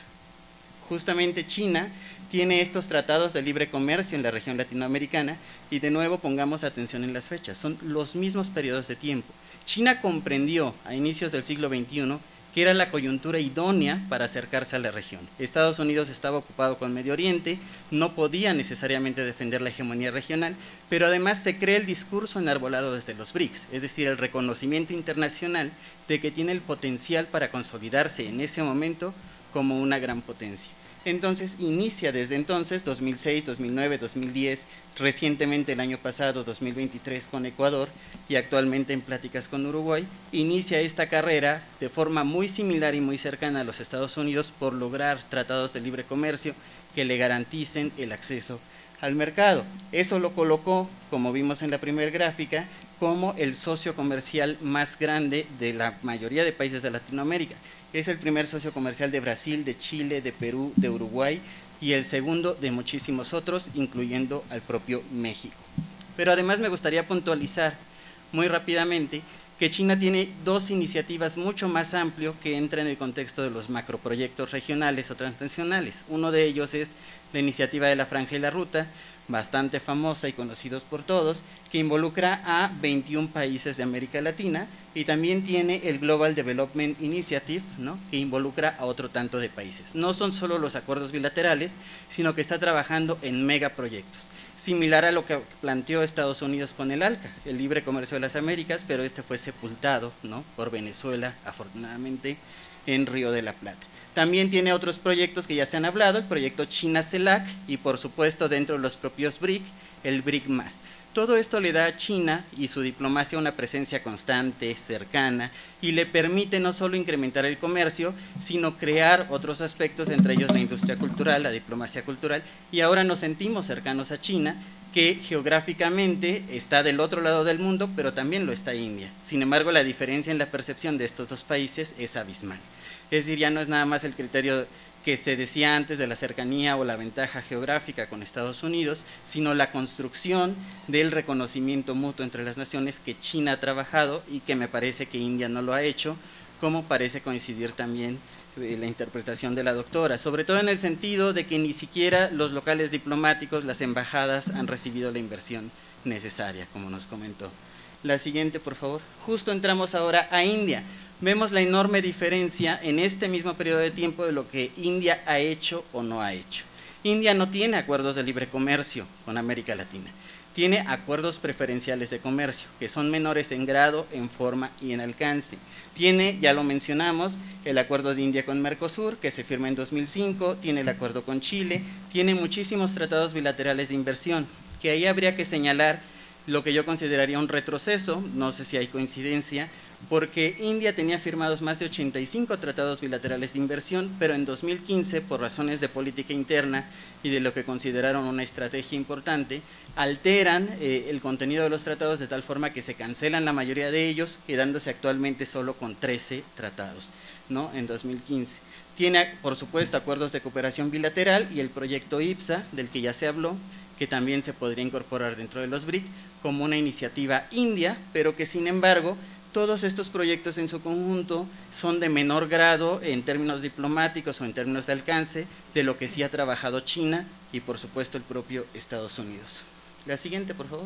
Justamente China tiene estos tratados de libre comercio en la región latinoamericana y de nuevo pongamos atención en las fechas, son los mismos periodos de tiempo. China comprendió a inicios del siglo XXI que era la coyuntura idónea para acercarse a la región. Estados Unidos estaba ocupado con Medio Oriente, no podía necesariamente defender la hegemonía regional, pero además se crea el discurso enarbolado desde los BRICS, es decir, el reconocimiento internacional de que tiene el potencial para consolidarse en ese momento como una gran potencia. Entonces inicia desde entonces, 2006, 2009, 2010, recientemente el año pasado, 2023 con Ecuador y actualmente en pláticas con Uruguay, inicia esta carrera de forma muy similar y muy cercana a los Estados Unidos por lograr tratados de libre comercio que le garanticen el acceso al mercado. Eso lo colocó, como vimos en la primera gráfica, como el socio comercial más grande de la mayoría de países de Latinoamérica. Es el primer socio comercial de Brasil, de Chile, de Perú, de Uruguay y el segundo de muchísimos otros, incluyendo al propio México. Pero además me gustaría puntualizar muy rápidamente que China tiene 2 iniciativas mucho más amplias que entran en el contexto de los macroproyectos regionales o transnacionales. Uno de ellos es la iniciativa de la Franja y la Ruta, bastante famosa y conocidos por todos, que involucra a 21 países de América Latina, y también tiene el Global Development Initiative, ¿no?, que involucra a otro tanto de países. No son solo los acuerdos bilaterales, sino que está trabajando en megaproyectos, similar a lo que planteó Estados Unidos con el ALCA, el libre comercio de las Américas, pero este fue sepultado, ¿no?, por Venezuela, afortunadamente, en Río de la Plata. También tiene otros proyectos que ya se han hablado, el proyecto China-CELAC y por supuesto dentro de los propios BRIC, el BRIC+. Todo esto le da a China y su diplomacia una presencia constante, cercana, y le permite no solo incrementar el comercio, sino crear otros aspectos, entre ellos la industria cultural, la diplomacia cultural, y ahora nos sentimos cercanos a China, que geográficamente está del otro lado del mundo, pero también lo está India. Sin embargo, la diferencia en la percepción de estos 2 países es abismal. Es decir, ya no es nada más el criterio que se decía antes de la cercanía o la ventaja geográfica con Estados Unidos, sino la construcción del reconocimiento mutuo entre las naciones que China ha trabajado y que me parece que India no lo ha hecho, como parece coincidir también la interpretación de la doctora, sobre todo en el sentido de que ni siquiera los locales diplomáticos, las embajadas, han recibido la inversión necesaria, como nos comentó. La siguiente, por favor. Justo entramos ahora a India. Vemos la enorme diferencia en este mismo periodo de tiempo de lo que India ha hecho o no ha hecho. India no tiene acuerdos de libre comercio con América Latina, tiene acuerdos preferenciales de comercio, que son menores en grado, en forma y en alcance. Tiene, ya lo mencionamos, el acuerdo de India con Mercosur, que se firma en 2005, tiene el acuerdo con Chile, tiene muchísimos tratados bilaterales de inversión, que ahí habría que señalar lo que yo consideraría un retroceso, no sé si hay coincidencia, porque India tenía firmados más de 85 tratados bilaterales de inversión, pero en 2015, por razones de política interna y de lo que consideraron una estrategia importante, alteran el contenido de los tratados de tal forma que se cancelan la mayoría de ellos, quedándose actualmente solo con 13 tratados, ¿no? En 2015. Tiene, por supuesto, acuerdos de cooperación bilateral y el proyecto IPSA, del que ya se habló, que también se podría incorporar dentro de los BRIC como una iniciativa india, pero que sin embargo todos estos proyectos en su conjunto son de menor grado en términos diplomáticos o en términos de alcance de lo que sí ha trabajado China y por supuesto el propio Estados Unidos. La siguiente, por favor.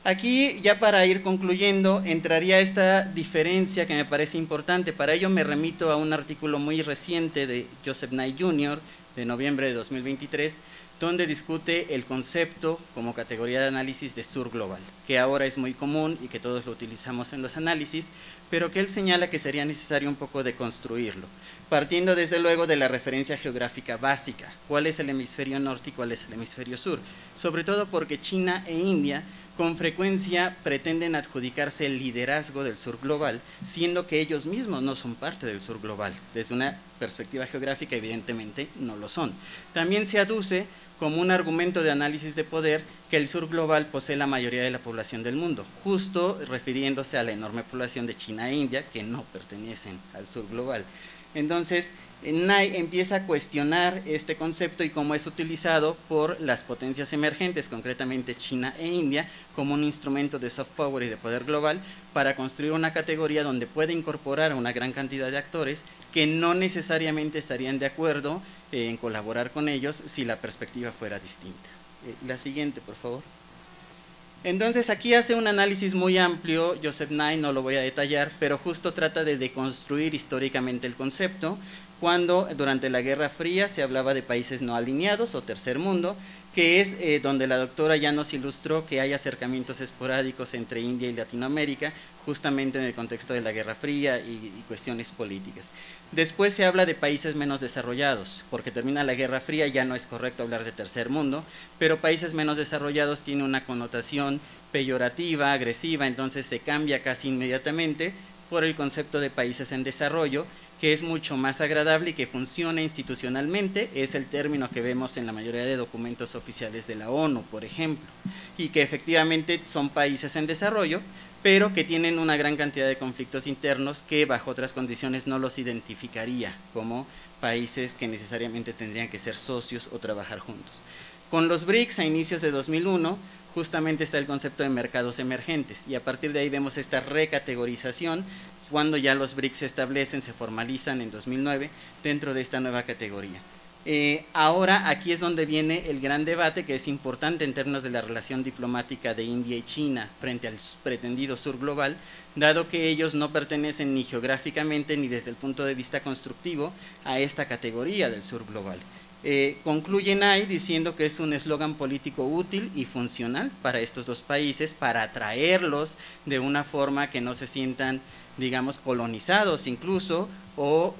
Aquí, ya para ir concluyendo, entraría esta diferencia que me parece importante. Para ello me remito a un artículo muy reciente de Joseph Nye Jr., de noviembre de 2023, donde discute el concepto como categoría de análisis de sur global, que ahora es muy común y que todos lo utilizamos en los análisis, pero que él señala que sería necesario un poco deconstruirlo, partiendo desde luego de la referencia geográfica básica, cuál es el hemisferio norte y cuál es el hemisferio sur, sobre todo porque China e India con frecuencia pretenden adjudicarse el liderazgo del sur global, siendo que ellos mismos no son parte del sur global. Desde una perspectiva geográfica, evidentemente, no lo son. También se aduce como un argumento de análisis de poder que el sur global posee la mayoría de la población del mundo, justo refiriéndose a la enorme población de China e India que no pertenecen al sur global. Entonces, Nye empieza a cuestionar este concepto y cómo es utilizado por las potencias emergentes, concretamente China e India, como un instrumento de soft power y de poder global para construir una categoría donde puede incorporar a una gran cantidad de actores que no necesariamente estarían de acuerdo en colaborar con ellos si la perspectiva fuera distinta. La siguiente, por favor. Entonces aquí hace un análisis muy amplio, Joseph Nye, no lo voy a detallar, pero justo trata de deconstruir históricamente el concepto, cuando durante la Guerra Fría se hablaba de países no alineados o tercer mundo, que es donde la doctora ya nos ilustró que hay acercamientos esporádicos entre India y Latinoamérica, justamente en el contexto de la Guerra Fría y cuestiones políticas. Después se habla de países menos desarrollados, porque termina la Guerra Fría, ya no es correcto hablar de tercer mundo, pero países menos desarrollados tiene una connotación peyorativa, agresiva, entonces se cambia casi inmediatamente por el concepto de países en desarrollo, que es mucho más agradable y que funciona institucionalmente, es el término que vemos en la mayoría de documentos oficiales de la ONU, por ejemplo, y que efectivamente son países en desarrollo, pero que tienen una gran cantidad de conflictos internos que bajo otras condiciones no los identificaría como países que necesariamente tendrían que ser socios o trabajar juntos. Con los BRICS a inicios de 2001, justamente está el concepto de mercados emergentes y a partir de ahí vemos esta recategorización cuando ya los BRICS se establecen, se formalizan en 2009 dentro de esta nueva categoría. Ahora aquí es donde viene el gran debate que es importante en términos de la relación diplomática de India y China frente al pretendido sur global, dado que ellos no pertenecen ni geográficamente ni desde el punto de vista constructivo a esta categoría del sur global. Concluye Nye diciendo que es un eslogan político útil y funcional para estos dos países, para atraerlos de una forma que no se sientan, digamos, colonizados incluso, o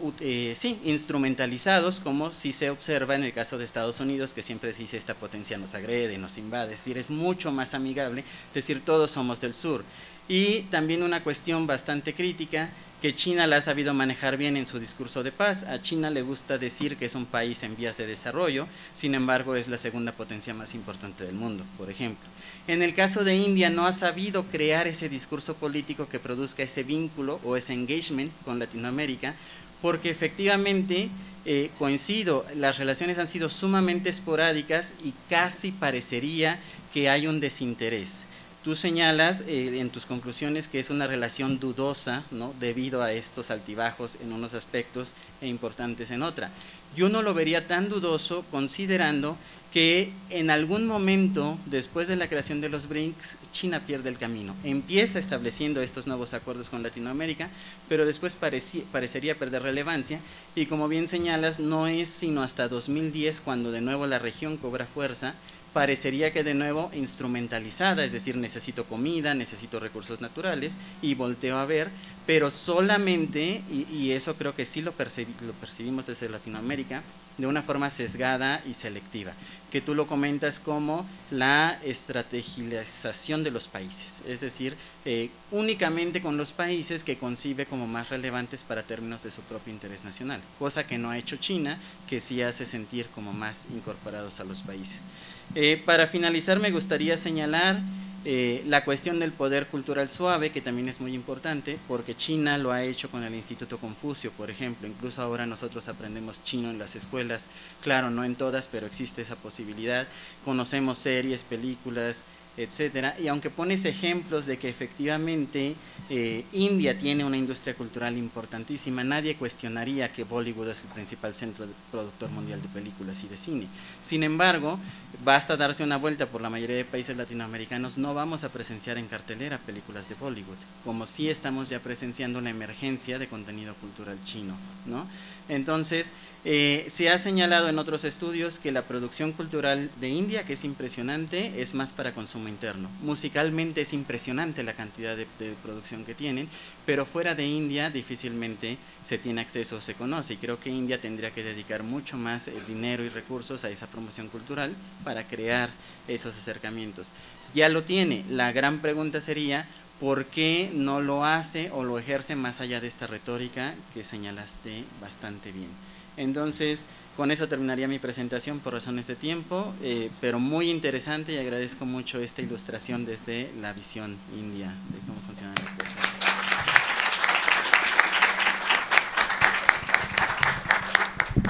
sí, instrumentalizados, como si se observa en el caso de Estados Unidos, que siempre se dice esta potencia nos agrede, nos invade, es decir, es mucho más amigable decir todos somos del sur. Y también una cuestión bastante crítica, que China la ha sabido manejar bien en su discurso de paz. A China le gusta decir que es un país en vías de desarrollo, sin embargo es la segunda potencia más importante del mundo, por ejemplo. En el caso de India no ha sabido crear ese discurso político que produzca ese vínculo o ese engagement con Latinoamérica, porque efectivamente, coincido, las relaciones han sido sumamente esporádicas y casi parecería que hay un desinterés. Tú señalas en tus conclusiones que es una relación dudosa, ¿no?, debido a estos altibajos en unos aspectos e importantes en otra. Yo no lo vería tan dudoso considerando que en algún momento, después de la creación de los BRICS, China pierde el camino. Empieza estableciendo estos nuevos acuerdos con Latinoamérica, pero después parecería perder relevancia y como bien señalas, no es sino hasta 2010 cuando de nuevo la región cobra fuerza, parecería que de nuevo instrumentalizada, es decir, necesito comida, necesito recursos naturales y volteo a ver pero solamente, y eso creo que sí lo percibimos desde Latinoamérica, de una forma sesgada y selectiva, que tú lo comentas como la estrategización de los países, es decir, únicamente con los países que concibe como más relevantes para términos de su propio interés nacional, cosa que no ha hecho China, que sí hace sentir como más incorporados a los países. Para finalizar, me gustaría señalar la cuestión del poder cultural suave, que también es muy importante, porque China lo ha hecho con el Instituto Confucio, por ejemplo. Incluso ahora nosotros aprendemos chino en las escuelas, claro, no en todas, pero existe esa posibilidad. Conocemos series, películas, etcétera, y aunque pones ejemplos de que efectivamente India tiene una industria cultural importantísima, nadie cuestionaría que Bollywood es el principal centro productor mundial de películas y de cine. Sin embargo, basta darse una vuelta por la mayoría de países latinoamericanos, no vamos a presenciar en cartelera películas de Bollywood, como sí estamos ya presenciando una emergencia de contenido cultural chino, ¿no? Entonces, se ha señalado en otros estudios que la producción cultural de India, que es impresionante, es más para consumo interno. Musicalmente es impresionante la cantidad de producción que tienen, pero fuera de India difícilmente se tiene acceso o se conoce, y creo que India tendría que dedicar mucho más dinero y recursos a esa promoción cultural para crear esos acercamientos. Ya lo tiene, la gran pregunta sería, ¿por qué no lo hace o lo ejerce más allá de esta retórica que señalaste bastante bien? Entonces, con eso terminaría mi presentación por razones de tiempo, pero muy interesante, y agradezco mucho esta ilustración desde la visión india de cómo funcionan las cosas.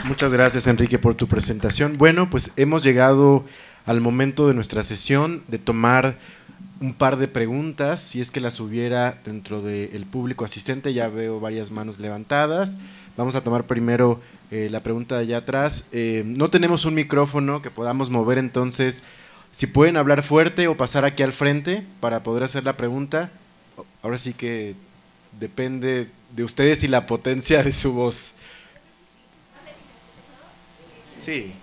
Muchas gracias, Enrique, por tu presentación. Bueno, pues hemos llegado al momento de nuestra sesión de tomar un par de preguntas, si es que las hubiera dentro del público asistente. Ya veo varias manos levantadas. Vamos a tomar primero la pregunta de allá atrás. No tenemos un micrófono que podamos mover, entonces, si pueden hablar fuerte o pasar aquí al frente para poder hacer la pregunta. Ahora sí que depende de ustedes y la potencia de su voz. Sí.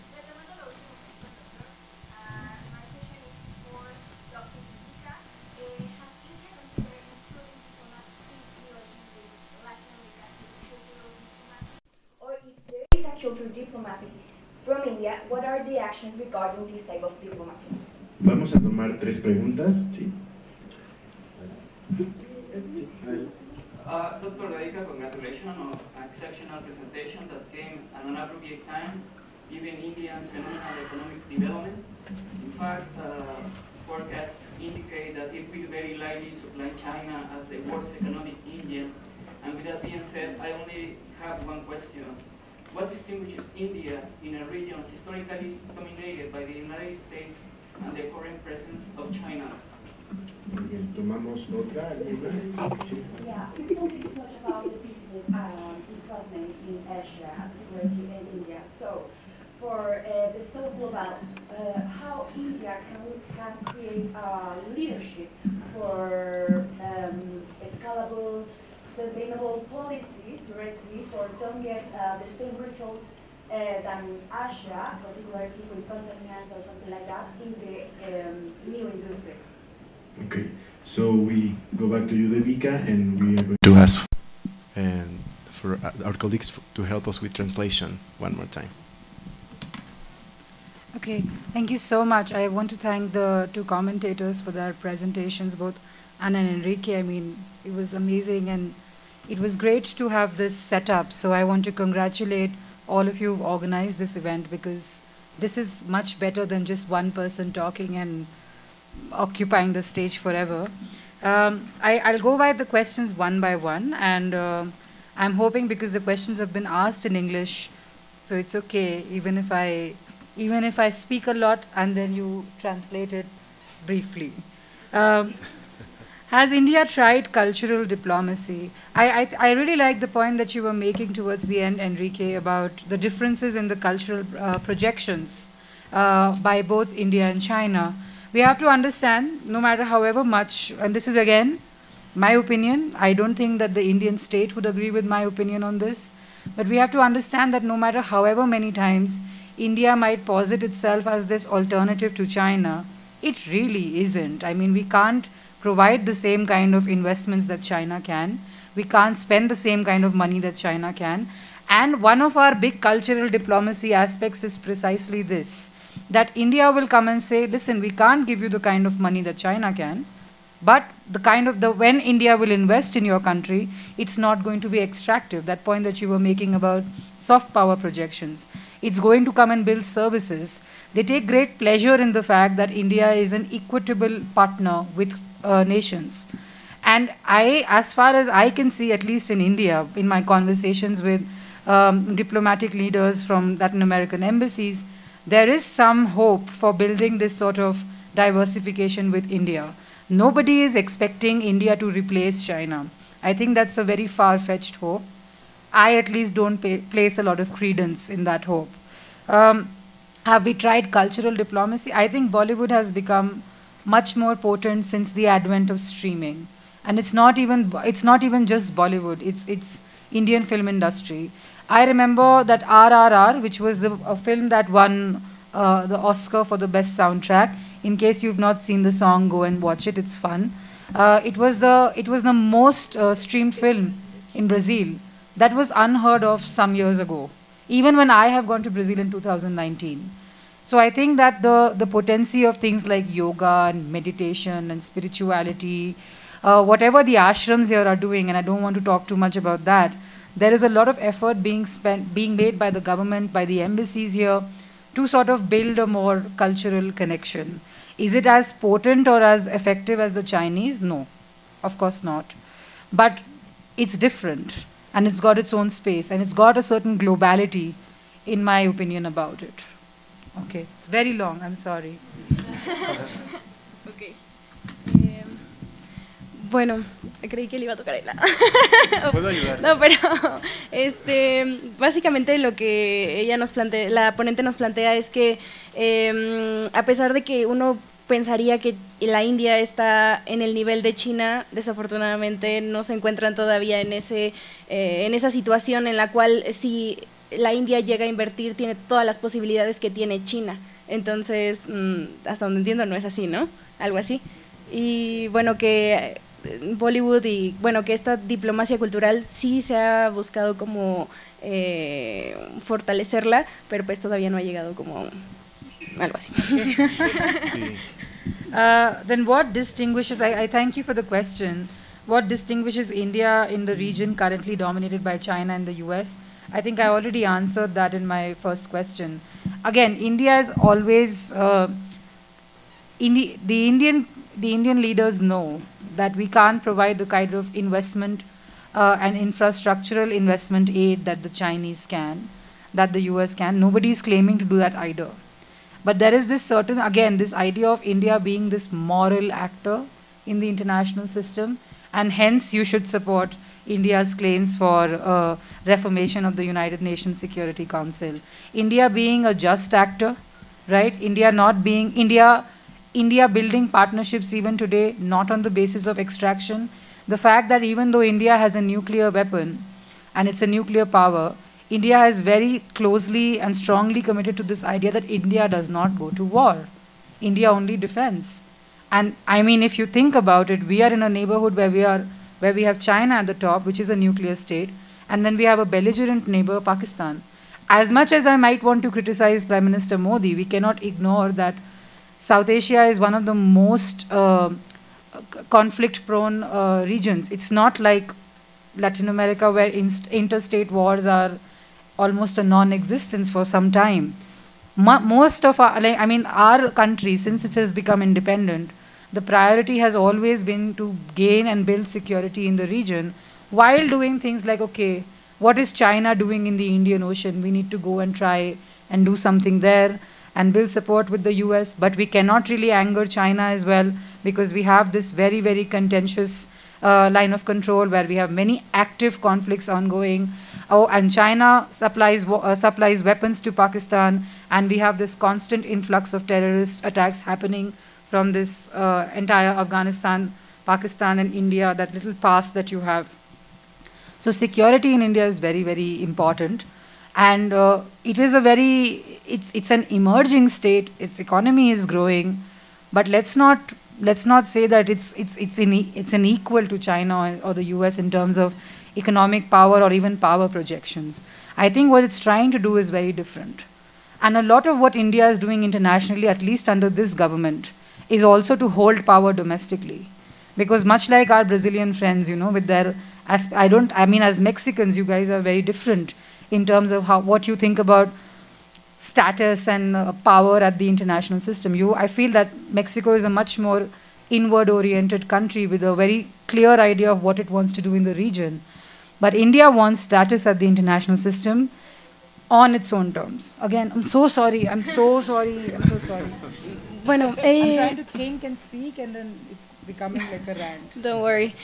Cultural diplomacy from India, what are the actions regarding this type of diplomacy?
Vamos a tomar 3 preguntas, ¿sí?
Dr. Deika, congratulations on an exceptional presentation that came at an appropriate time, given India's phenomenal economic development. In fact, forecasts indicate that it will very likely supply China as the world's economic engine. And with that being said, I only have one question. What distinguishes India in a region historically dominated by the United States and the current presence of China?
Tomamos otra.
Yeah, we don't think much about the business development in Asia, particularly in India. So, for the South Global, how India can create leadership for scalable, sustainable policies directly, or don't get the same results than Asia, particularly with contaminants or something like that, in the new industries.
Okay, so we go back to you, Devika, and we are going to ask for our colleagues to help us with translation one more time.
Okay, thank you so much. I want to thank the 2 commentators for their presentations, both Anna and Enrique. I mean, it was amazing, and it was great to have this set up. So I want to congratulate all of you who organized this event, because this is much better than just one person talking and occupying the stage forever. I'll go by the questions one by one, and I'm hoping, because the questions have been asked in English, so it's okay even if I speak a lot and then you translate it briefly. Has India tried cultural diplomacy? I really like the point that you were making towards the end, Enrique, about the differences in the cultural projections by both India and China. We have to understand, no matter however much, and this is again my opinion, I don't think that the Indian state would agree with my opinion on this, but we have to understand that no matter however many times India might posit itself as this alternative to China, it really isn't. I mean, we can't provide the same kind of investments that China can. We can't spend the same kind of money that China can. And one of our big cultural diplomacy aspects is precisely this, that India will come and say, listen, we can't give you the kind of money that China can, but when India will invest in your country, it's not going to be extractive. That point that you were making about soft power projections. It's going to come and build services. They take great pleasure in the fact that India is an equitable partner with nations. And as far as I can see, at least in India, in my conversations with diplomatic leaders from Latin American embassies, there is some hope for building this sort of diversification with India. Nobody is expecting India to replace China. I think that's a very far-fetched hope. I at least don't place a lot of credence in that hope. Have we tried cultural diplomacy? I think Bollywood has become much more potent since the advent of streaming. And it's not even just Bollywood, it's Indian film industry. I remember that RRR, which was a film that won the Oscar for the best soundtrack. In case you've not seen the song, go and watch it. It's fun. It was the most streamed film in Brazil. That was unheard of some years ago, even when I have gone to Brazil in 2019. So I think that the potency of things like yoga and meditation and spirituality, whatever the ashrams here are doing, and I don't want to talk too much about that, there is a lot of effort being made by the government, by the embassies here, to sort of build a more cultural connection. Is it as potent or as effective as the Chinese? No, of course not. But it's different, and it's got its own space, and it's got a certain globality, in my opinion, about it. Okay, it's very long, I'm sorry.
Okay. Bueno, creí que le iba a tocar a ella.
¿Puedo ayudar?
No, pero básicamente lo que ella nos plantea, la ponente nos plantea es que a pesar de que uno pensaría que la India está en el nivel de China, desafortunadamente no se encuentran todavía en esa situación en la cual si la India llega a invertir tiene todas las posibilidades que tiene China. Entonces, hasta donde entiendo no es así, ¿no? Algo así. Y bueno, que Bollywood y bueno, que esta diplomacia cultural sí se ha buscado como fortalecerla, pero pues todavía no ha llegado como algo así.
Sí.
Then what distinguishes, I thank you for the question, what distinguishes India in the region currently dominated by China and the US? I think I already answered that in my first question. Again, India is always, the Indian leaders know that we can't provide the kind of investment and infrastructural investment aid that the Chinese can, that the US can. Nobody is claiming to do that either. But there is this certain, again, this idea of India being this moral actor in the international system, and hence you should support India's claims for reformation of the United Nations Security Council. India being a just actor, right? India building partnerships even today, not on the basis of extraction. The fact that even though India has a nuclear weapon, and it's a nuclear power, India has very closely and strongly committed to this idea that India does not go to war. India only defends. And I mean, if you think about it, we are in a neighborhood where we have China at the top, which is a nuclear state, and then we have a belligerent neighbor, Pakistan. As much as I might want to criticize Prime Minister Modi, we cannot ignore that South Asia is one of the most conflict-prone regions. It's not like Latin America, where interstate wars are almost a non-existence for some time. Most of our country, since it has become independent, the priority has always been to gain and build security in the region, while doing things like, okay, what is China doing in the Indian Ocean? We need to go and try and do something there and build support with the US, but we cannot really anger China as well, because we have this very, very contentious line of control where we have many active conflicts ongoing. Oh, and China supplies weapons to Pakistan, and we have this constant influx of terrorist attacks happening from this entire Afghanistan, Pakistan, and India, that little pass that you have. So security in India is very, very important. And it is it's an emerging state, its economy is growing, but let's not let's not say that it's an equal to China or the US in terms of economic power or even power projections. I think what it's trying to do is very different. And a lot of what India is doing internationally, at least under this government, is also to hold power domestically. Because much like our Brazilian friends, you know, with their, I mean, as Mexicans, you guys are very different in terms of what you think about status and power at the international system. I feel that Mexico is a much more inward-oriented country with a very clear idea of what it wants to do in the region. But India wants status at the international system on its own terms. Again, I'm so sorry.
Bueno,
I'm trying to think and speak and then it's becoming like a rant.
Don't worry.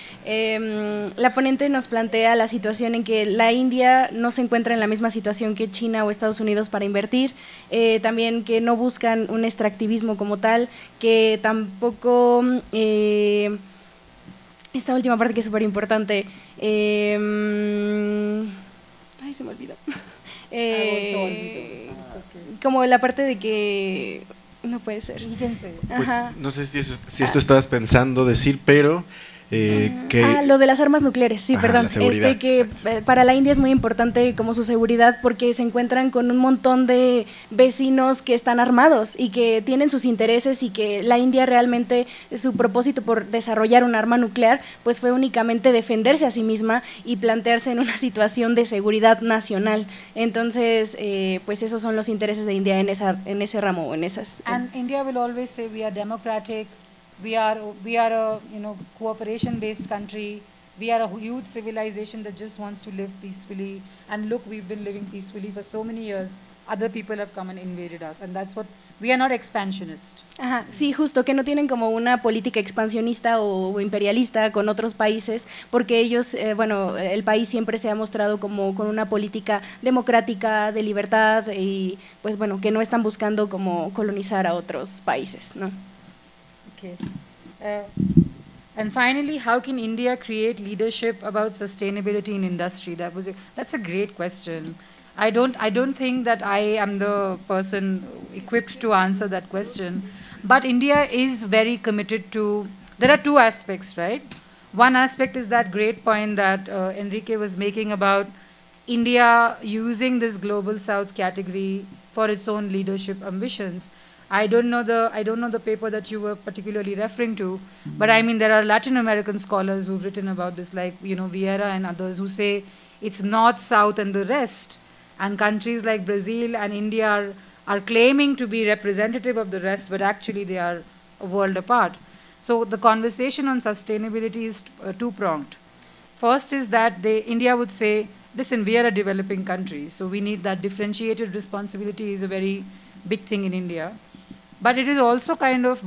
La ponente nos plantea la situación en que la India no se encuentra en la misma situación que China o Estados Unidos para invertir, también que no buscan un extractivismo como tal, que tampoco, esta última parte que es súper importante, ay, se me olvidó. Como la parte de que no puede ser.
Pues no sé si esto estabas pensando decir, pero
lo de las armas nucleares, sí, perdón.
La seguridad,
para la India es muy importante como su seguridad porque se encuentran con un montón de vecinos que están armados y que tienen sus intereses y que la India realmente, su propósito por desarrollar un arma nuclear, pues fue únicamente defenderse a sí misma y plantearse en una situación de seguridad nacional. Entonces, pues esos son los intereses de India en ese ramo, en esas.
And India will always say we are democratic. We are a cooperation-based country. We are a huge civilization that just wants to live peacefully. And look, we've been living peacefully for so many years. Other people have come and invaded us, and that's what we are not expansionist.
Ajá, sí, justo, que no tienen como una política expansionista o imperialista con otros países, porque ellos, bueno, el país siempre se ha mostrado como con una política democrática, de libertad y, pues bueno, que no están buscando como colonizar a otros países, ¿no?
Okay. And finally, how can India create leadership about sustainability in industry? That's a great question. I don't think that I am the person equipped to answer that question. But India is very committed to. There are two aspects, right? One aspect is that great point that Enrique was making about India using this global South category for its own leadership ambitions. I don't know the paper that you were particularly referring to, but I mean there are Latin American scholars who've written about this, like Vieira and others, who say it's North, South, and the rest, and countries like Brazil and India are claiming to be representative of the rest, but actually they are a world apart. So the conversation on sustainability is two-pronged. First is that India would say, listen, we are a developing country, so we need that differentiated responsibility is a very big thing in India. But it is also kind of,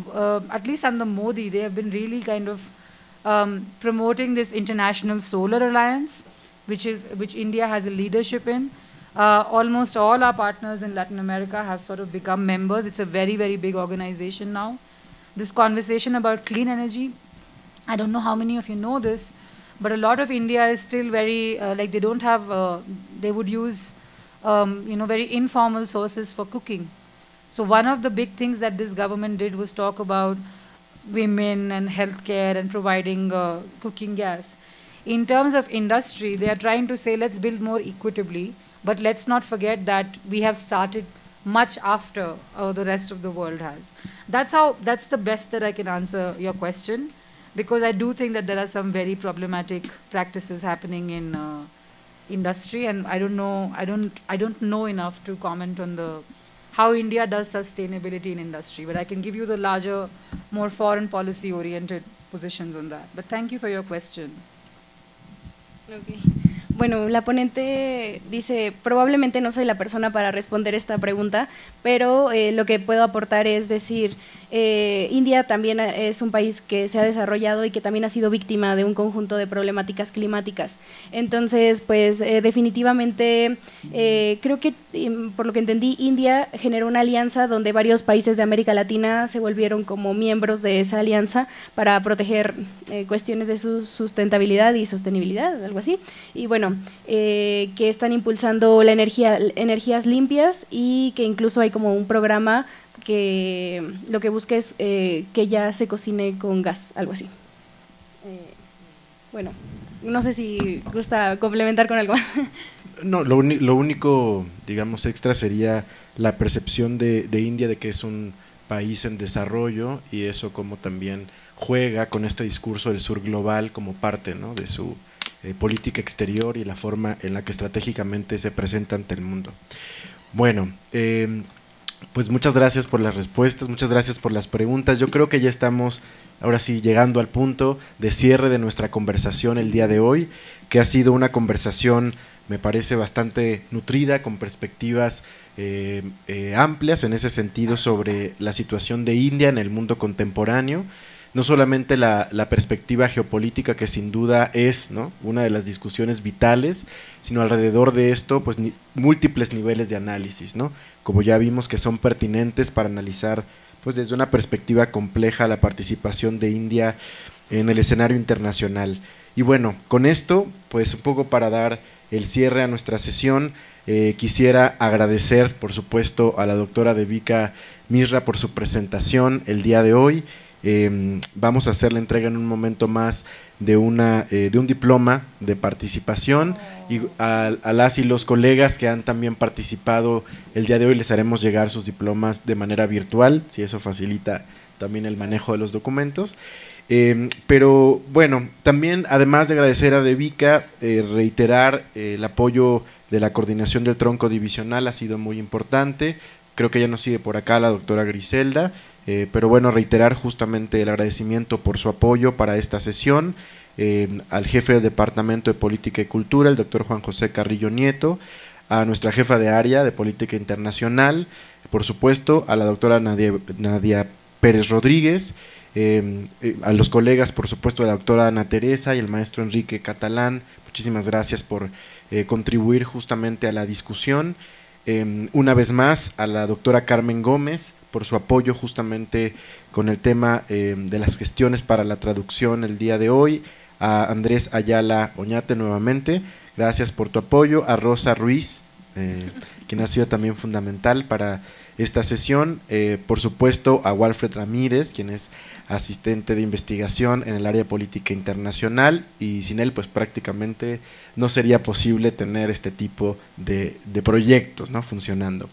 at least under Modi, they have been really kind of promoting this international solar alliance, which India has a leadership in. Almost all our partners in Latin America have sort of become members. It's a very, very big organization now. This conversation about clean energy, I don't know how many of you know this, but a lot of India is still very, like they don't have, they would use, very informal sources for cooking. So one of the big things that this government did was talk about women and healthcare and providing cooking gas. In terms of industry, they are trying to say, let's build more equitably, but let's not forget that we have started much after the rest of the world has. That's the best that I can answer your question, because I do think that there are some very problematic practices happening in industry, and I don't know enough to comment on how India does sustainability in industry, but I can give you the larger, more foreign policy oriented positions on that. But thank you for your question.
Okay. Bueno, la ponente dice, probablemente no soy la persona para responder esta pregunta, pero lo que puedo aportar es decir, India también es un país que se ha desarrollado y que también ha sido víctima de un conjunto de problemáticas climáticas. Entonces, pues definitivamente creo que, por lo que entendí, India generó una alianza donde varios países de América Latina se volvieron como miembros de esa alianza para proteger cuestiones de su sustentabilidad y sostenibilidad, algo así. Y bueno, que están impulsando la energías limpias y que incluso hay como un programa que lo que busca es que ya se cocine con gas, algo así. Bueno, no sé si gusta complementar con algo más.
No, lo único, digamos, extra sería la percepción de India de que es un país en desarrollo, y eso como también juega con este discurso del sur global como parte, ¿no?, de su política exterior y la forma en la que estratégicamente se presenta ante el mundo. Bueno, pues muchas gracias por las respuestas, muchas gracias por las preguntas. Yo creo que ya estamos ahora sí llegando al punto de cierre de nuestra conversación el día de hoy, que ha sido una conversación, me parece, bastante nutrida, con perspectivas amplias en ese sentido sobre la situación de India en el mundo contemporáneo. No solamente la perspectiva geopolítica, que sin duda es, ¿no?, una de las discusiones vitales, sino alrededor de esto, pues múltiples niveles de análisis, ¿no?, como ya vimos, que son pertinentes para analizar, pues desde una perspectiva compleja, la participación de India en el escenario internacional. Y bueno, con esto, pues un poco para dar el cierre a nuestra sesión, quisiera agradecer, por supuesto, a la doctora Devika Misra por su presentación el día de hoy. Vamos a hacer la entrega en un momento más de un diploma de participación, y a las y los colegas que han también participado el día de hoy les haremos llegar sus diplomas de manera virtual, si eso facilita también el manejo de los documentos. Pero bueno, también además de agradecer a Devika, reiterar el apoyo de la coordinación del tronco divisional ha sido muy importante. Creo que ya nos sigue por acá la doctora Griselda, pero bueno, reiterar justamente el agradecimiento por su apoyo para esta sesión, al jefe del Departamento de Política y Cultura, el doctor Juan José Carrillo Nieto, a nuestra jefa de área de Política Internacional, por supuesto, a la doctora Nadia Pérez Rodríguez, a los colegas, por supuesto, a la doctora Ana Teresa y el maestro Enrique Catalán. Muchísimas gracias por contribuir justamente a la discusión. Una vez más a la doctora Carmen Gómez por su apoyo justamente con el tema de las gestiones para la traducción el día de hoy, a Andrés Ayala Oñate nuevamente, gracias por tu apoyo, a Rosa Ruiz, quien ha sido también fundamental para esta sesión, por supuesto a Walfred Ramírez, quien es asistente de investigación en el área de política internacional, y sin él pues prácticamente no sería posible tener este tipo de proyectos, ¿no?, funcionando.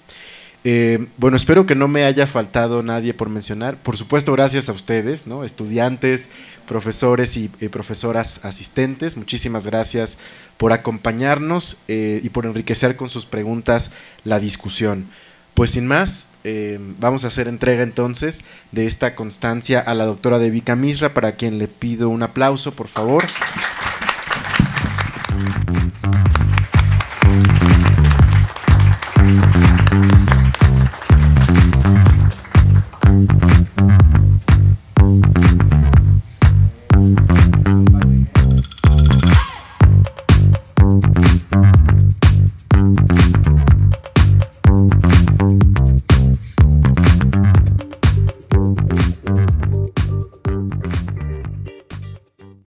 Bueno, espero que no me haya faltado nadie por mencionar. Por supuesto, gracias a ustedes, ¿no?, estudiantes, profesores y profesoras asistentes. Muchísimas gracias por acompañarnos y por enriquecer con sus preguntas la discusión. Pues sin más, vamos a hacer entrega entonces de esta constancia a la doctora Devika Misra, para quien le pido un aplauso, por favor.